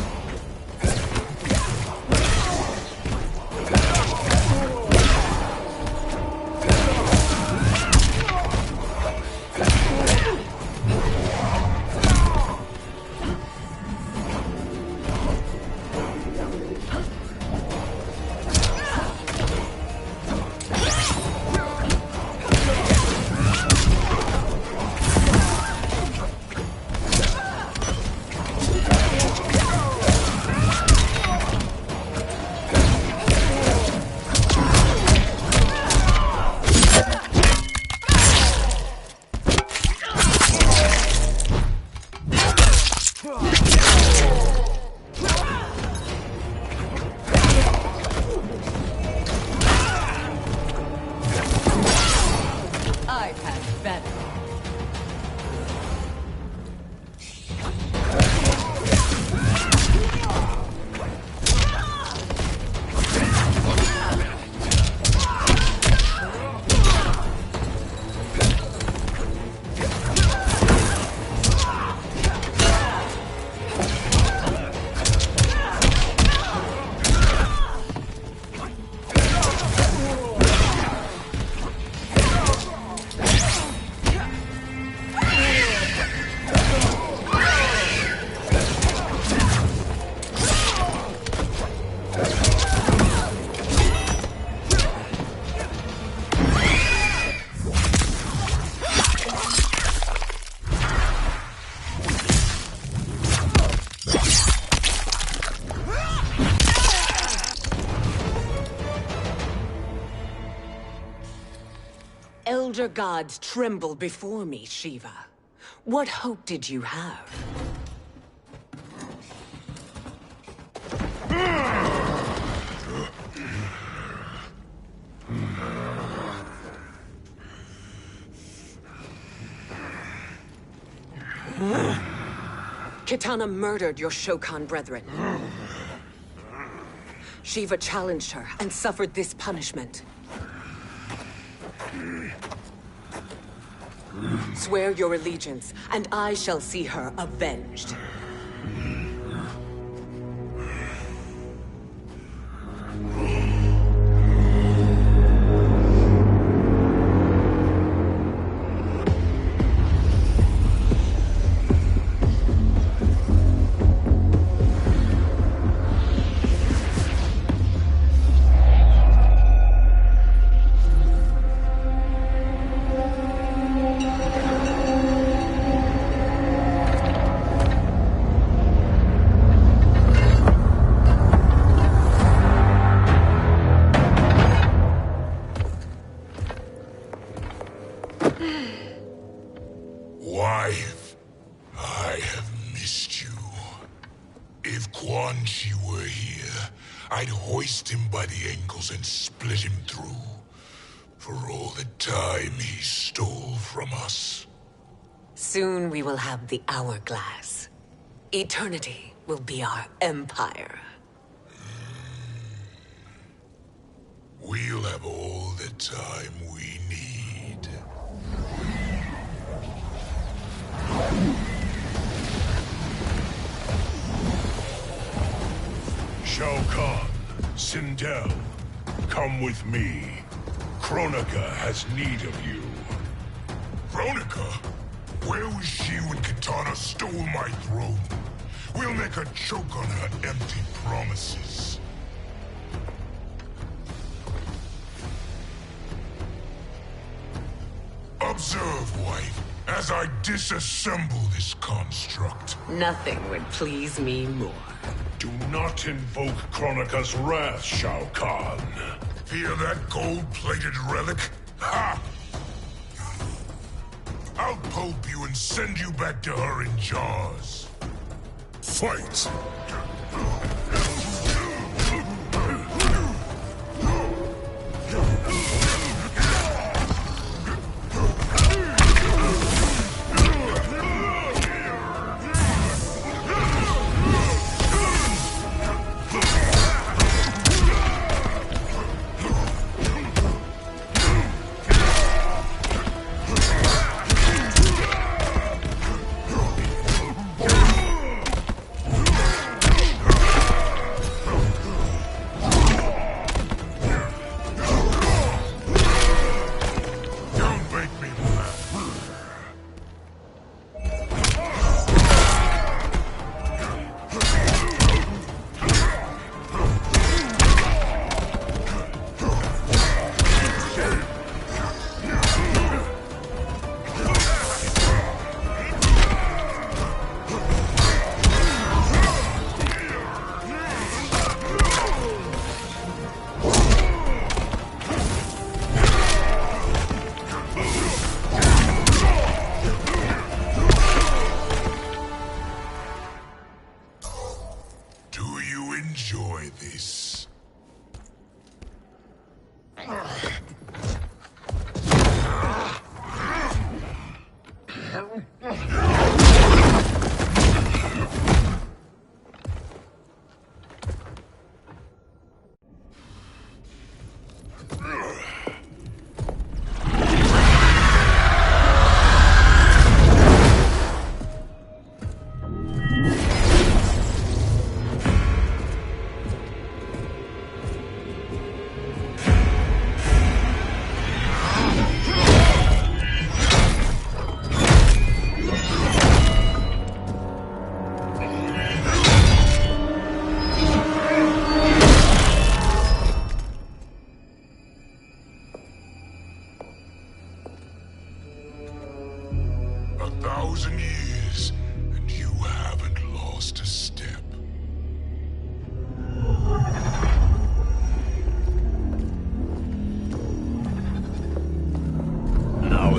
elder gods tremble before me, Shiva. What hope did you have? Kitana murdered your Shokan brethren. Shiva challenged her and suffered this punishment. Swear your allegiance, and I shall see her avenged. Wife, I have missed you. If Quan Chi were here, I'd hoist him by the ankles and split him through. For all the time he stole from us. Soon we will have the hourglass. Eternity will be our empire. We'll have all the time we need. Shao Kahn, Sindel, come with me. Kronika has need of you. Kronika? Where was she when Kitana stole my throne? We'll make her choke on her empty promises. Observe, wife, as I disassemble this construct. Nothing would please me more. Do not invoke Kronika's wrath, Shao Kahn. Fear that gold-plated relic? Ha! I'll pulp you and send you back to her in jars. Fight! Enjoy this. Years, and you haven't lost a step.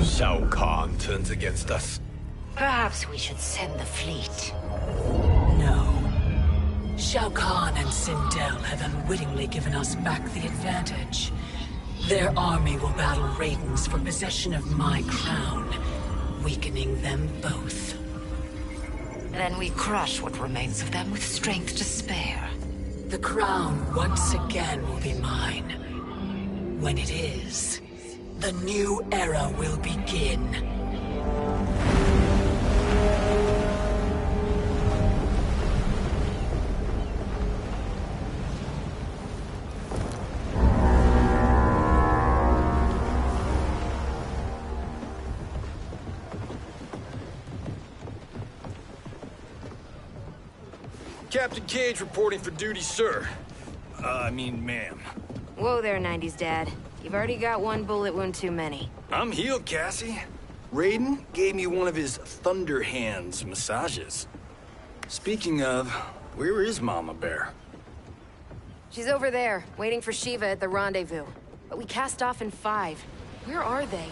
Suppose Shao Kahn turns against us. Perhaps we should send the fleet. No. Shao Kahn and Sindel have unwittingly given us back the advantage. Their army will battle Raidens for possession of my crown, weakening them both. Then we crush what remains of them with strength to spare. The crown once again will be mine. When it is, the new era will begin. Captain Cage reporting for duty, sir. I mean, ma'am. Whoa there, 90s dad. You've already got one bullet wound too many. I'm healed, Cassie. Raiden gave me one of his Thunder Hands massages. Speaking of, where is Mama Bear? She's over there, waiting for Shiva at the rendezvous. But we cast off in 5. Where are they?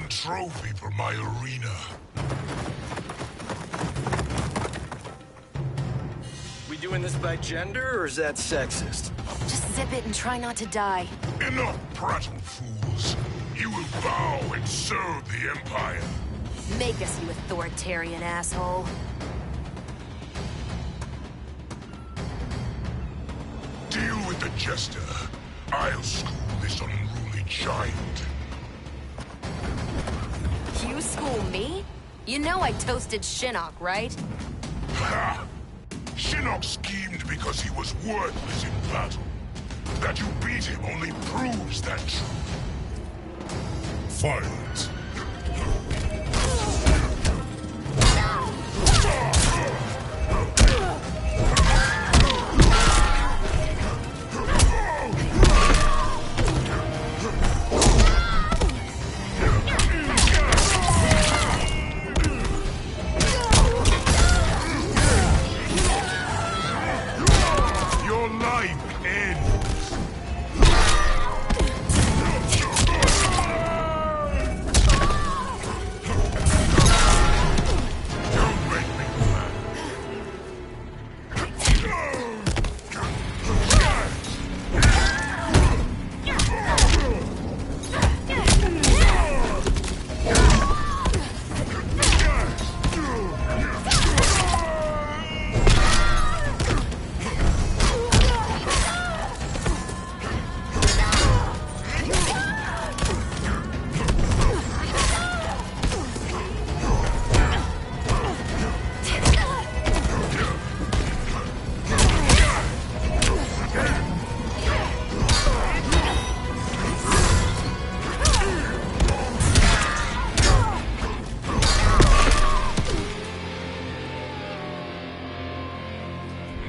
Trophy for my arena. We doing this by gender, or is that sexist? Just zip it and try not to die. Enough prattle, fools. You will bow and serve the Empire. Make us, you authoritarian asshole. Deal with the Jester. I'll school this unruly giant. You school me? You know I toasted Shinnok, right? Ha! Shinnok schemed because he was worthless in battle. That you beat him only proves that truth. Fight!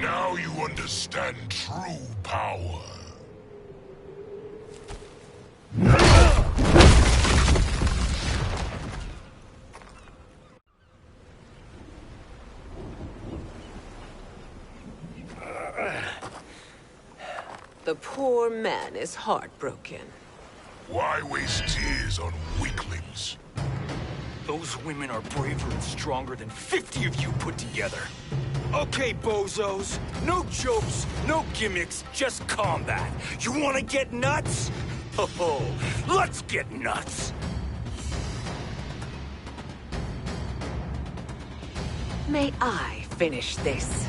Now you understand true power. The poor man is heartbroken. Why waste tears on weaklings? The Those women are braver and stronger than 50 of you put together. Okay, bozos. No jokes, no gimmicks, just combat. You wanna get nuts? Oh, let's get nuts! May I finish this?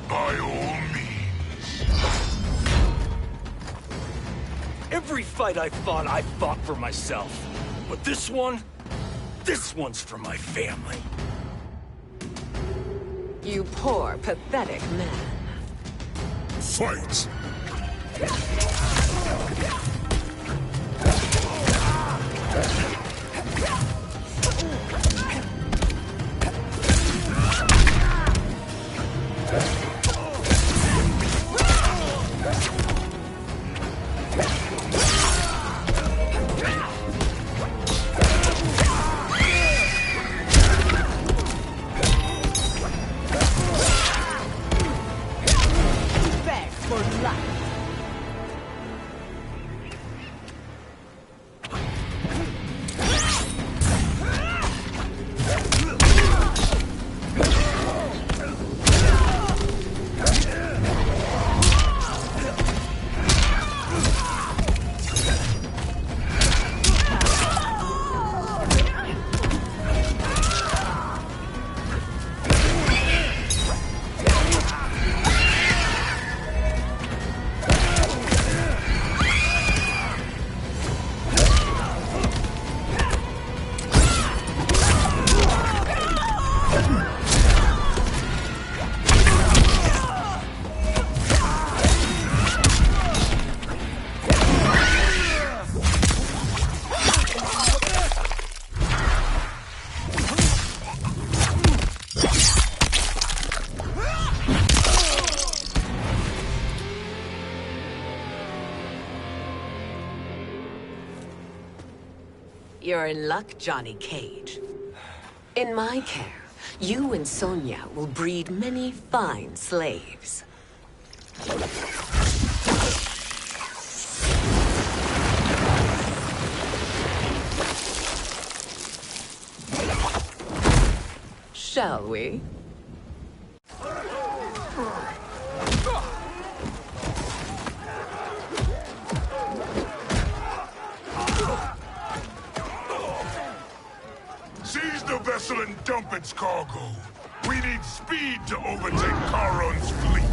By all means. Every fight I fought for myself. But this one's for my family. You poor, pathetic man. Fight! You're in luck, Johnny Cage. In my care, you and Sonia will breed many fine slaves. Shall we? Seize the vessel and dump its cargo. We need speed to overtake Charon's fleet.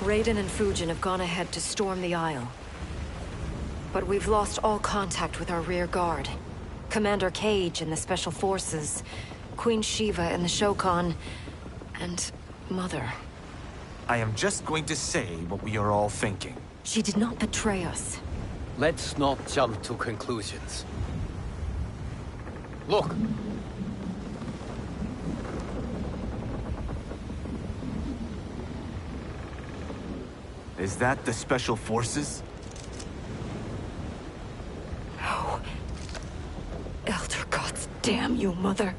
Raiden and Fujin have gone ahead to storm the Isle. But we've lost all contact with our rear guard. Commander Cage and the Special Forces, Queen Shiva and the Shokan, and Mother. I am just going to say what we are all thinking. She did not betray us. Let's not jump to conclusions. Look! Is that the Special Forces? No. Elder gods damn you, Mother.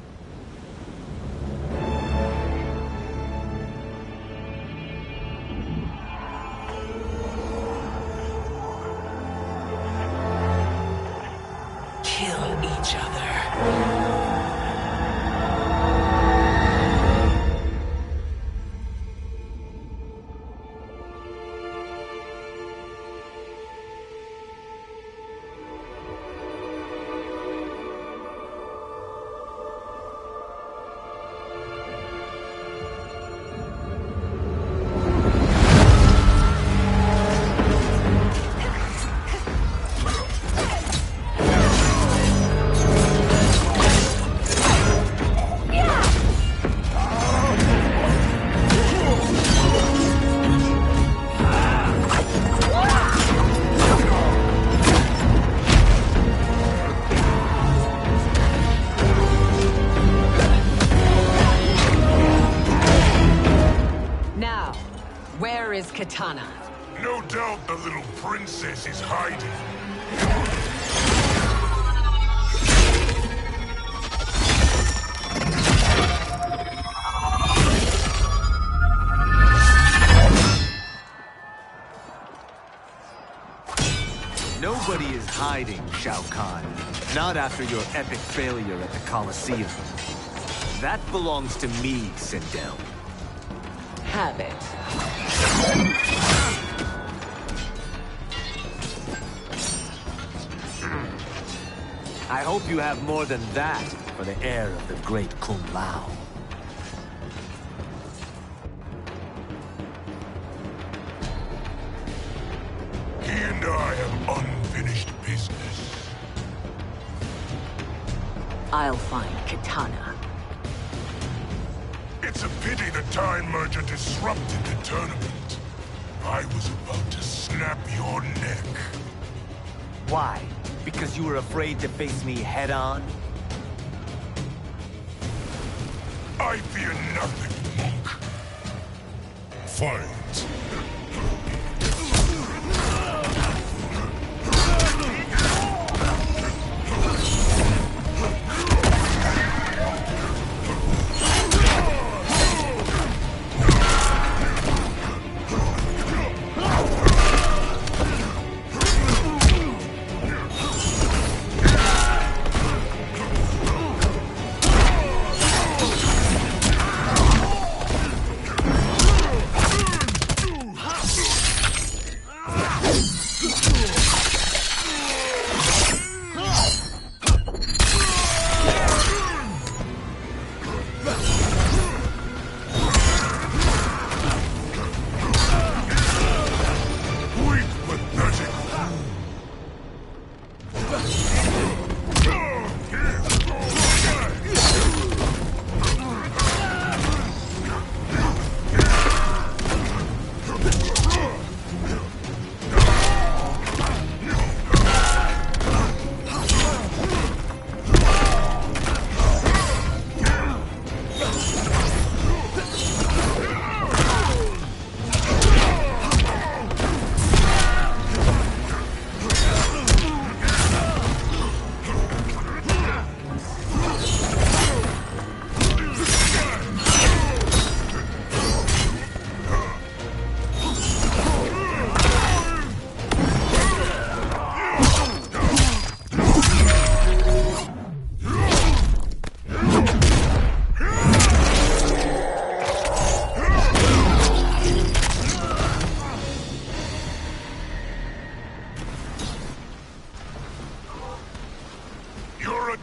Kill each other. Katana. No doubt the little princess is hiding. hiding, Shao Kahn. Not after your epic failure at the Colosseum. That belongs to me, Sindel. Have it. I hope you have more than that for the heir of the great Kung Lao. He and I have unfinished business. I'll find Kitana. It's a pity the Time Merger disrupted the tournament. I was about to snap your neck. Why? Because you were afraid to face me head-on? I fear nothing, monk. Fight.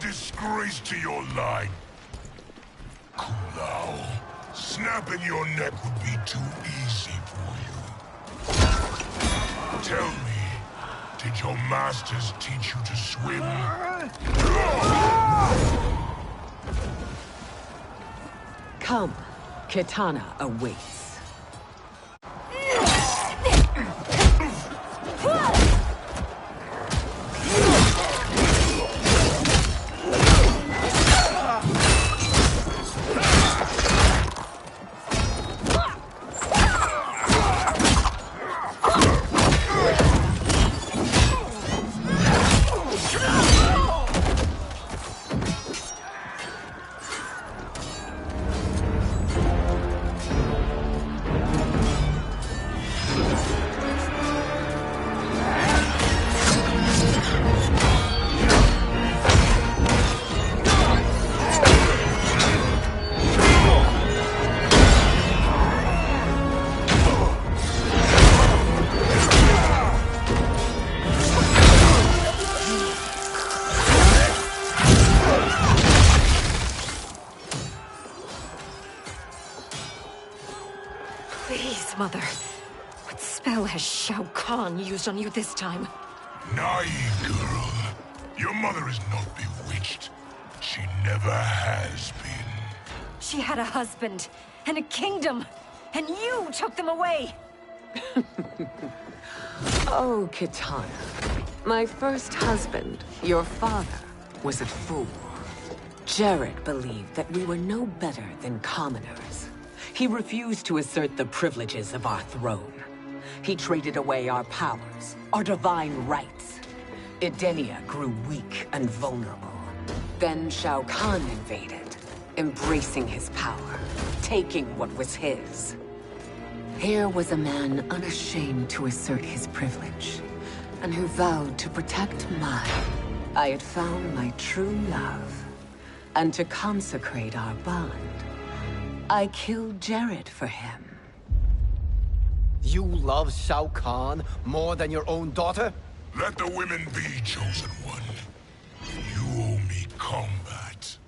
Disgrace to your line. Kung Lao, snapping your neck would be too easy for you. Tell me, did your masters teach you to swim? Come, Kitana awaits. Please, Mother. What spell has Shao Kahn used on you this time? Naive girl. Your mother is not bewitched. She never has been. She had a husband and a kingdom, and you took them away! Oh, Kitana. My first husband, your father, was a fool. Jared believed that we were no better than commoners. He refused to assert the privileges of our throne. He traded away our powers, our divine rights. Edenia grew weak and vulnerable. Then Shao Kahn invaded, embracing his power, taking what was his. Here was a man unashamed to assert his privilege, and who vowed to protect mine. I had found my true love, and to consecrate our bond, I killed Jared for him. You love Shao Kahn more than your own daughter? Let the women be, Chosen One. You owe me combat.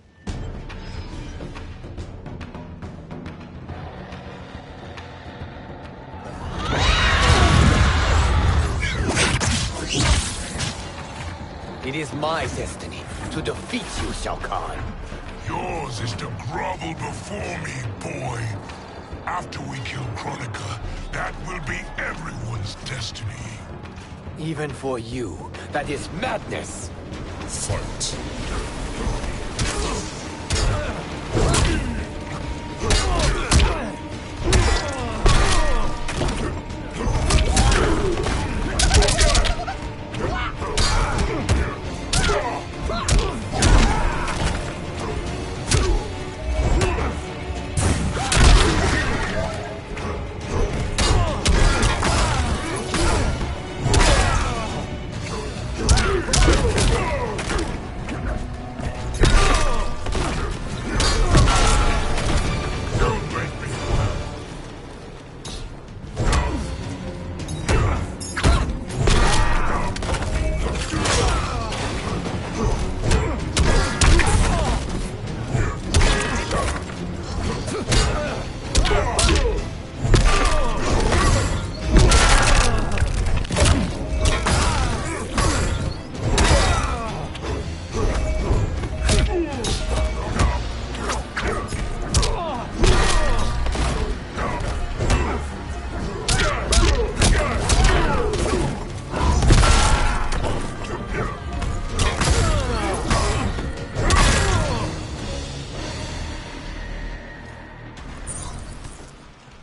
It is my destiny to defeat you, Shao Kahn. Yours is to grovel before me, boy. After we kill Kronika, that will be everyone's destiny. Even for you, that is madness. Fight.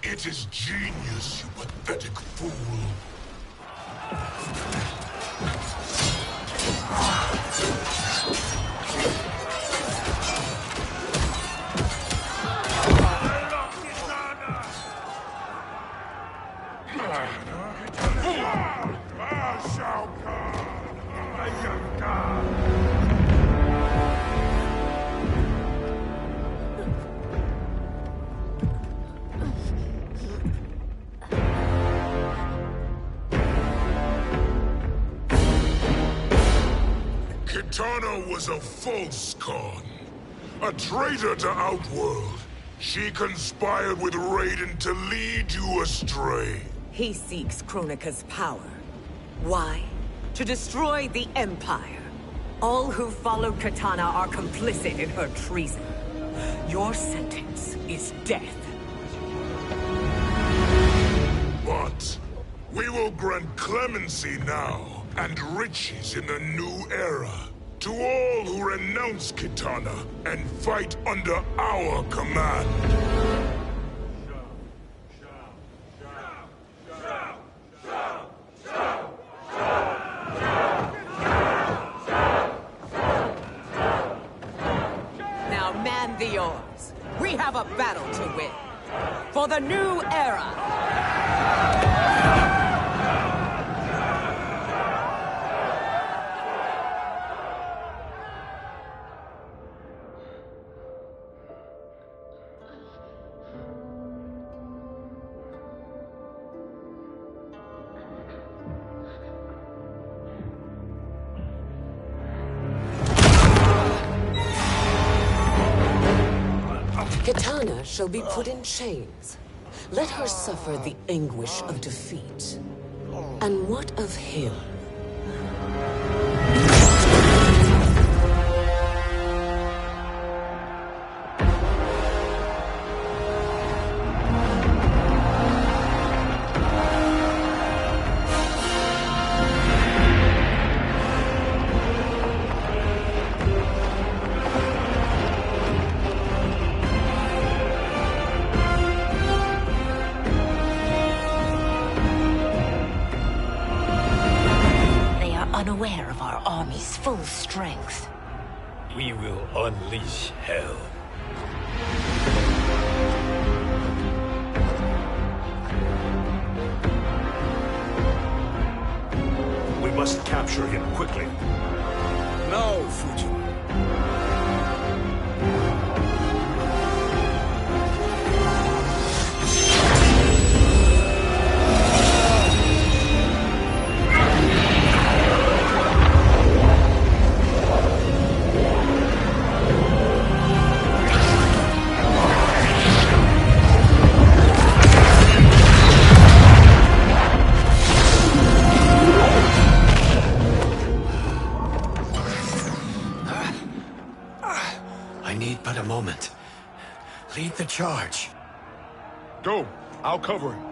It is genius, you pathetic fool. Kitana was a false Khan, a traitor to Outworld. She conspired with Raiden to lead you astray. He seeks Kronika's power. Why? To destroy the Empire. All who followed Kitana are complicit in her treason. Your sentence is death. But we will grant clemency now and riches in the new era to all who renounce Kitana and fight under our command. Now man the oars. We have a battle to win. For the new era. Kitana shall be put in chains. Let her suffer the anguish of defeat. And what of him? Unaware of our army's full strength. We will unleash hell. We must capture him quickly. Now, Fujin. I need but a moment. Lead the charge. Go. I'll cover him.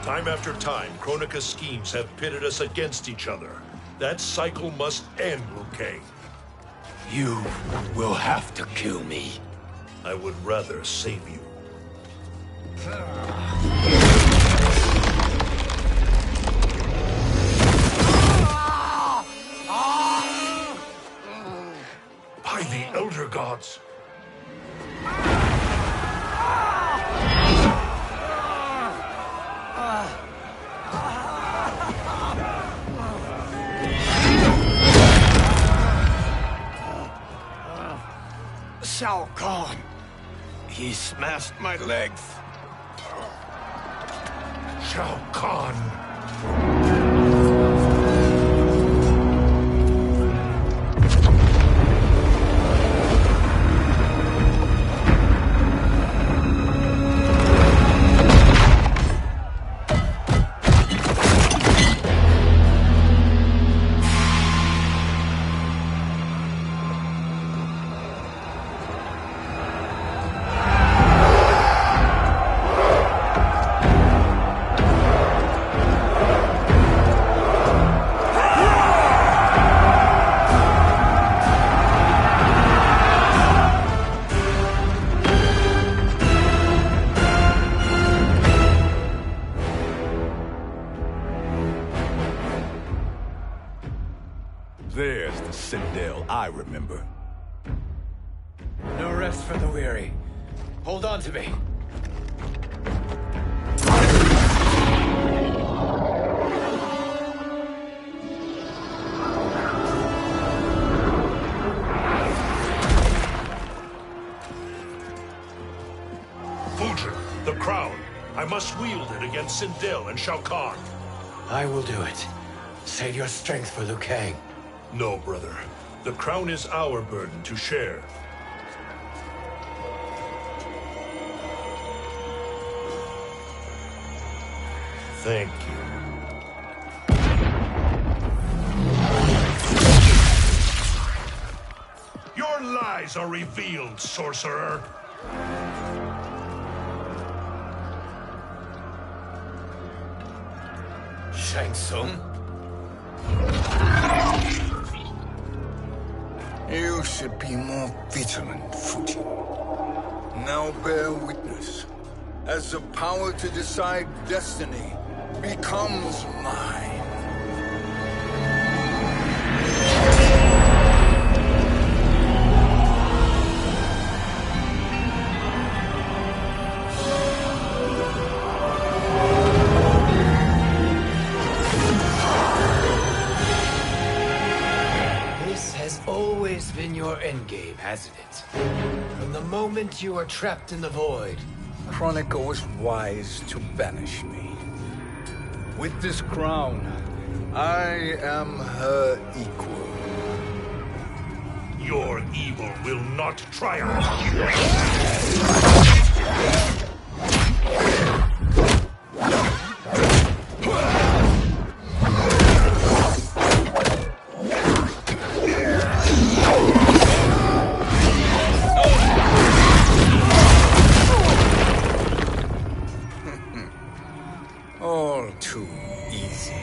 Time after time, Kronika's schemes have pitted us against each other. That cycle must end, Liu Kang. You will have to kill me. I would rather save you. By the Elder Gods! Shao Kahn! He smashed my legs! Shao Kahn! There's the Citadel I remember. No rest for the weary. Hold on to me. Fujin, the crown. I must wield it against Sindel and Shao Kahn. I will do it. Save your strength for Liu Kang. No, brother. The crown is our burden to share. Thank you. Your lies are revealed, sorcerer. Shang Tsung? You should be more vigilant, Fujin. Now bear witness. As the power to decide destiny becomes mine. always been your endgame, hasn't it? From the moment you were trapped in the void. Kronika was wise to banish me. With this crown, I am her equal. Your evil will not triumph. All too easy.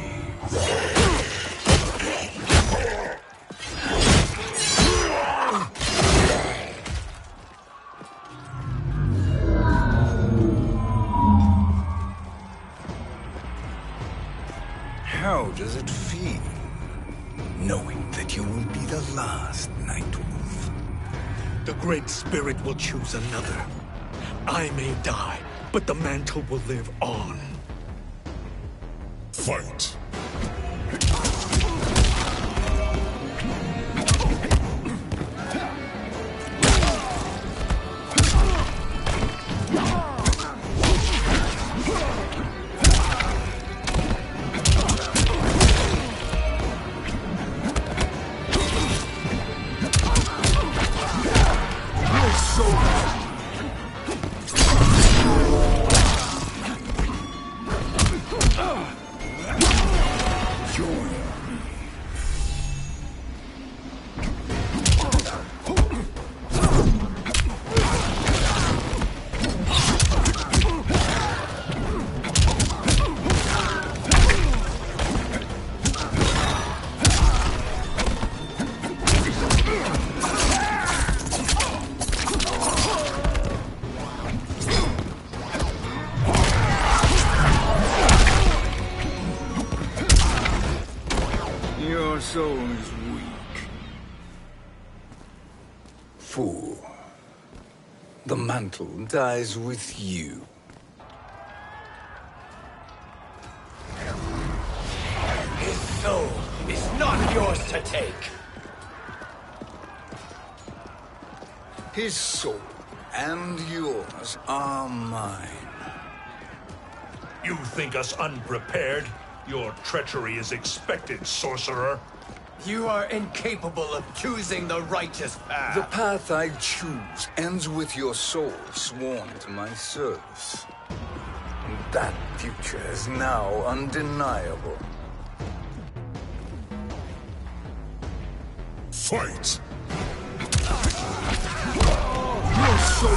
How does it feel, knowing that you will be the last Nightwolf? The Great Spirit will choose another. I may die, but the mantle will live on. Fight! Your soul is weak. Fool. The mantle dies with you. His soul is not yours to take. His soul and yours are mine. You think us unprepared? Your treachery is expected, sorcerer. You are incapable of choosing the righteous path. The path I choose ends with your soul sworn to my service. That future is now undeniable. Fight! Your soul!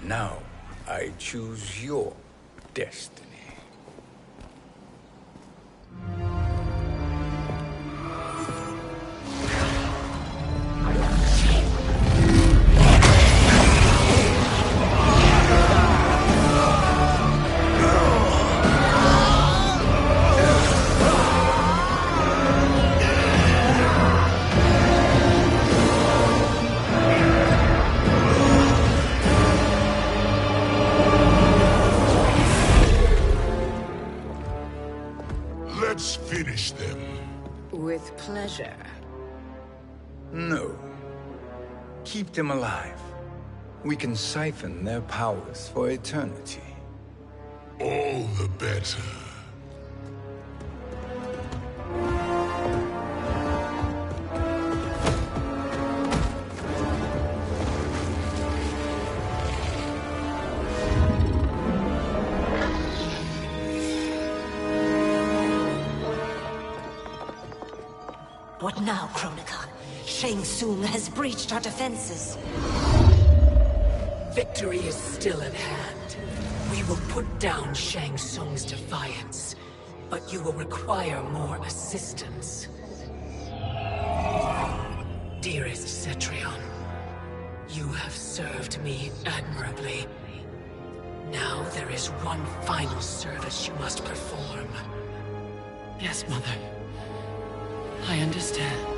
Now, I choose your destiny. Let's finish them. With pleasure. No. Keep them alive. We can siphon their powers for eternity. All the better. What now, Kronika? Shang Tsung has breached our defenses. Victory is still at hand. We will put down Shang Tsung's defiance, but you will require more assistance. Dearest Cetrion, you have served me admirably. Now there is one final service you must perform. Yes, Mother. I understand.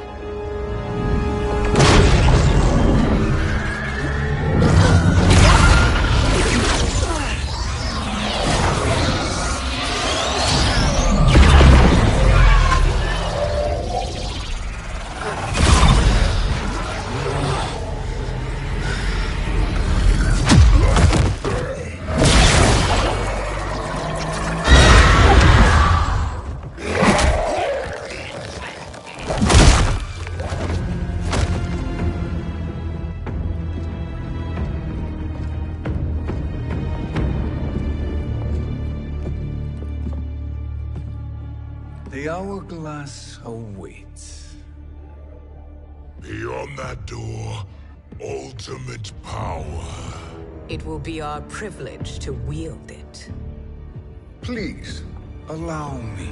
The hourglass awaits. Beyond that door, ultimate power. It will be our privilege to wield it. Please, allow me.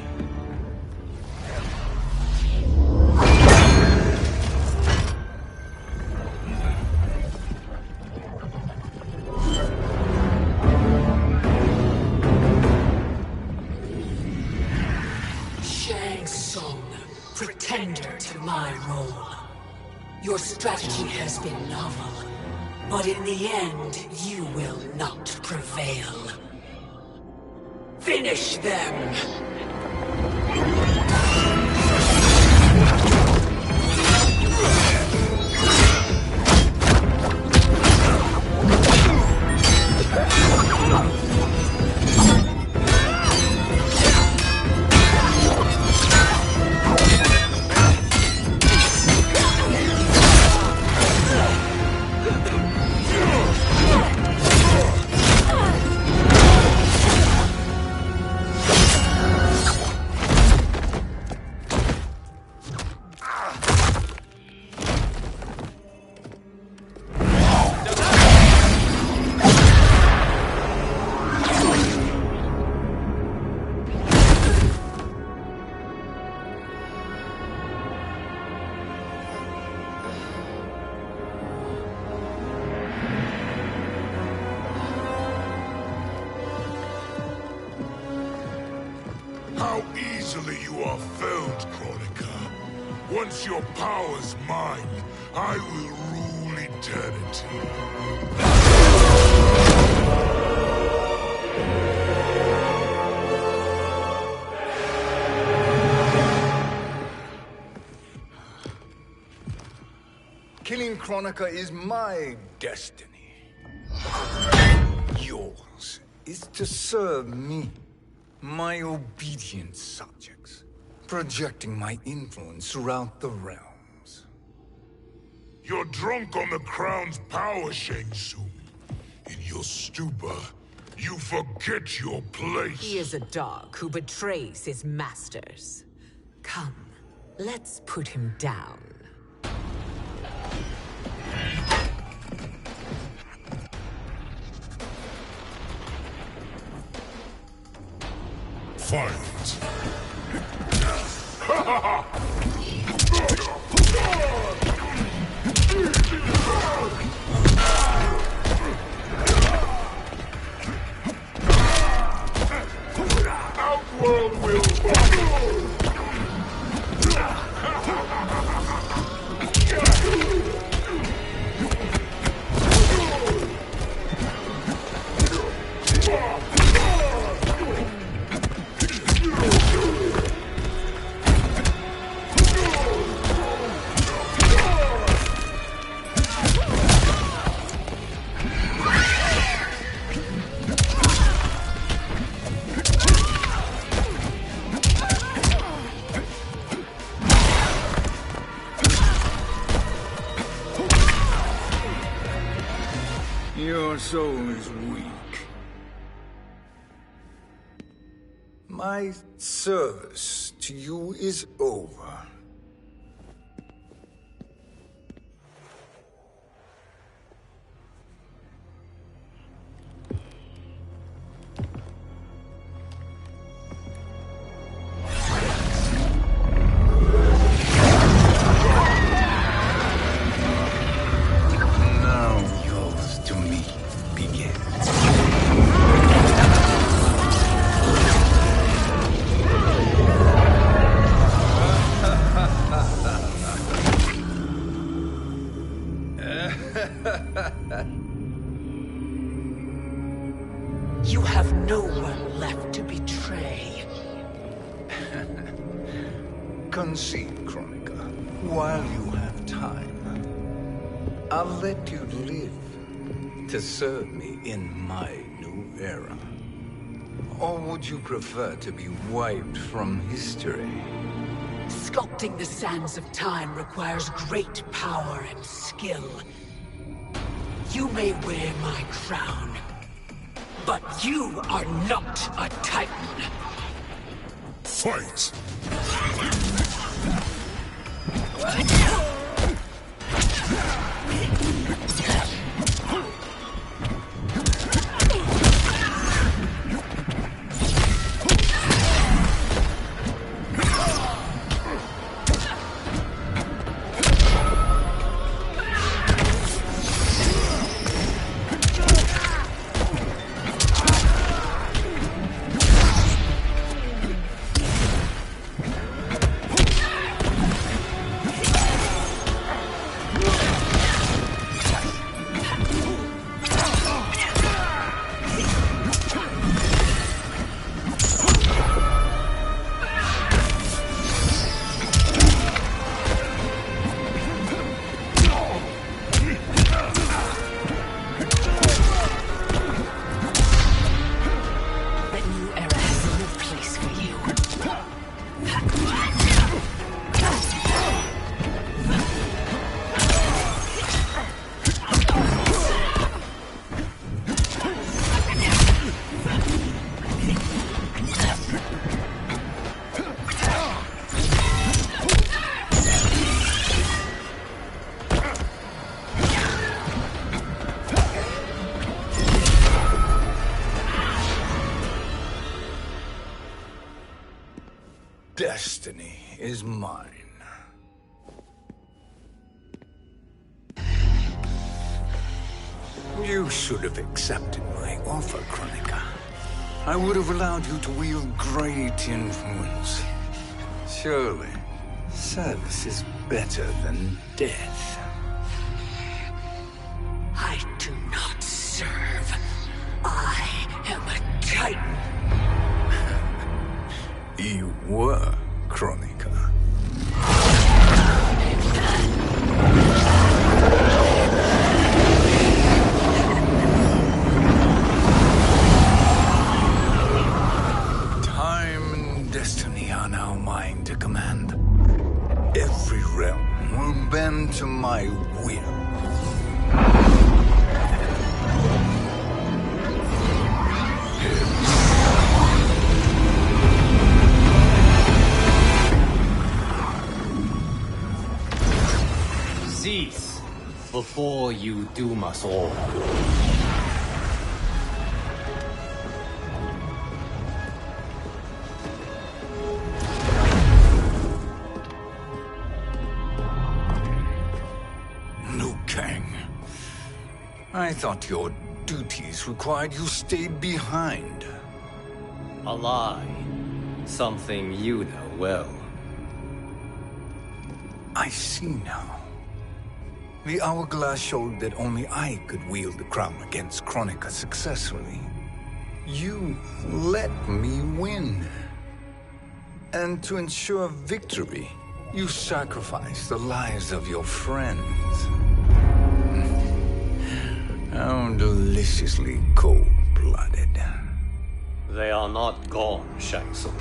Shang Tsung, pretender to my role. Your strategy has been novel, but in the end, you will not prevail. Finish them! How easily you are felled, Kronika. Once your power's mine, I will rule eternity. Killing Kronika is my destiny. Yours is to serve me, my obedient subjects, projecting my influence throughout the realms. You're drunk on the crown's power, Shang Tsung. In your stupor, you forget your place. He is a dog who betrays his masters. Come, let's put him down. Fight! Outworld will follow! Your soul is weak. My service to you is over. You have no one left to betray. Concede, Kronika, while you have time. I'll let you live to serve me in my new era. Or would you prefer to be wiped from history? Sculpting the sands of time requires great power and skill. You may wear my crown, but you are not a Titan. Fight! Destiny is mine. You should have accepted my offer, Kronika. I would have allowed you to wield great influence. Surely, service is better than death. I do not serve. I am a Titan. You were, Kronika. Time and destiny are now mine to command. Every realm will bend to my will. Cease before you doom us all. Liu Kang. I thought your duties required you stayed behind. A lie. Something you know well. I see now. The hourglass showed that only I could wield the crown against Kronika successfully. You let me win. And to ensure victory, you sacrificed the lives of your friends. How deliciously cold-blooded. They are not gone, Shang Tsung.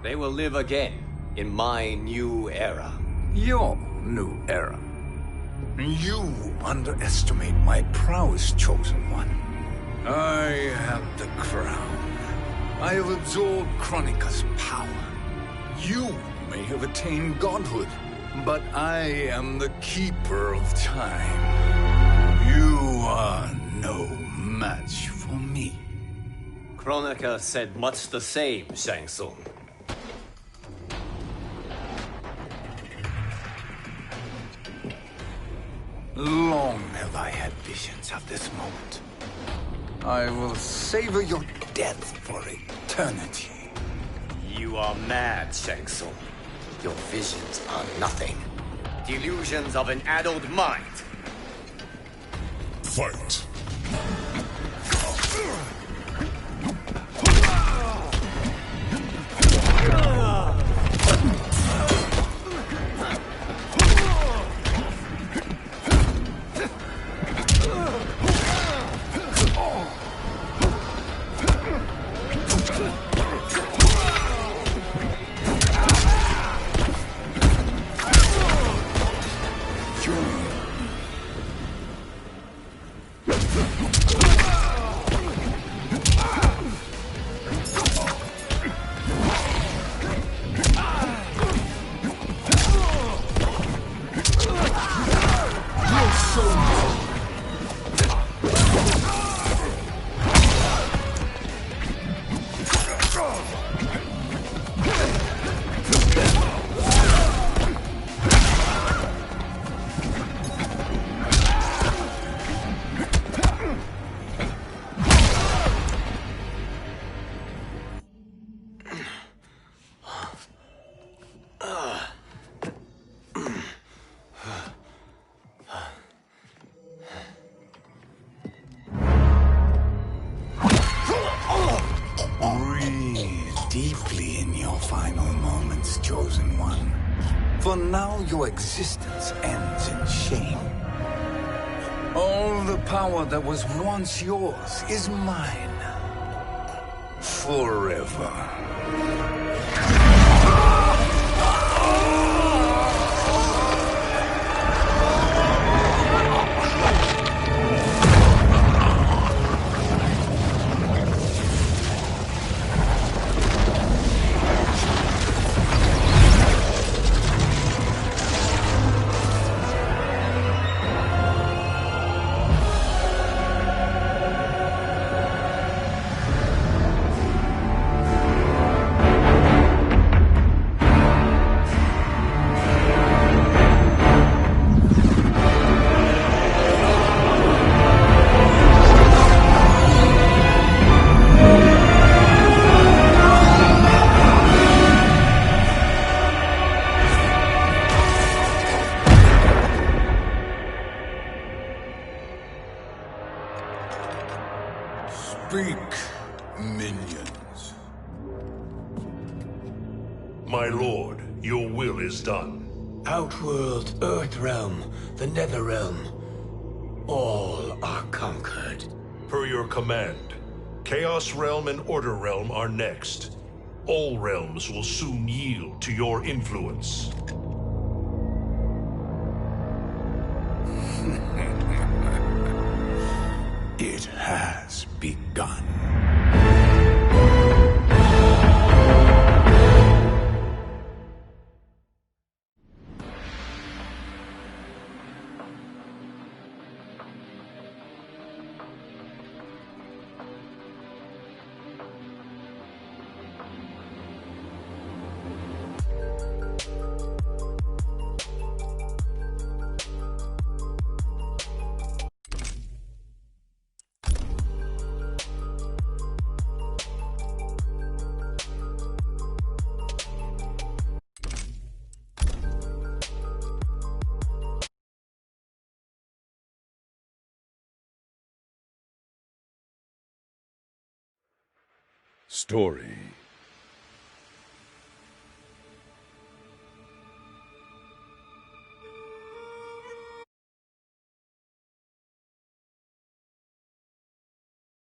They will live again in my new era. Your new era. You underestimate my prowess, Chosen One. I have the crown. I have absorbed Kronika's power. You may have attained godhood, but I am the keeper of time. You are no match for me. Kronika said much the same, Shang Tsung. Long have I had visions of this moment. I will savor your death for eternity. You are mad, Shang Tsung. Your visions are nothing. Delusions of an addled mind. Fight. Deeply in your final moments, Chosen One. For now, your existence ends in shame. All the power that was once yours is mine. Forever. Speak, minions. My lord, your will is done. Outworld, Earthrealm, the Netherrealm. All are conquered. Per your command, Chaos Realm and Order Realm are next. All realms will soon yield to your influence. It has begun. Story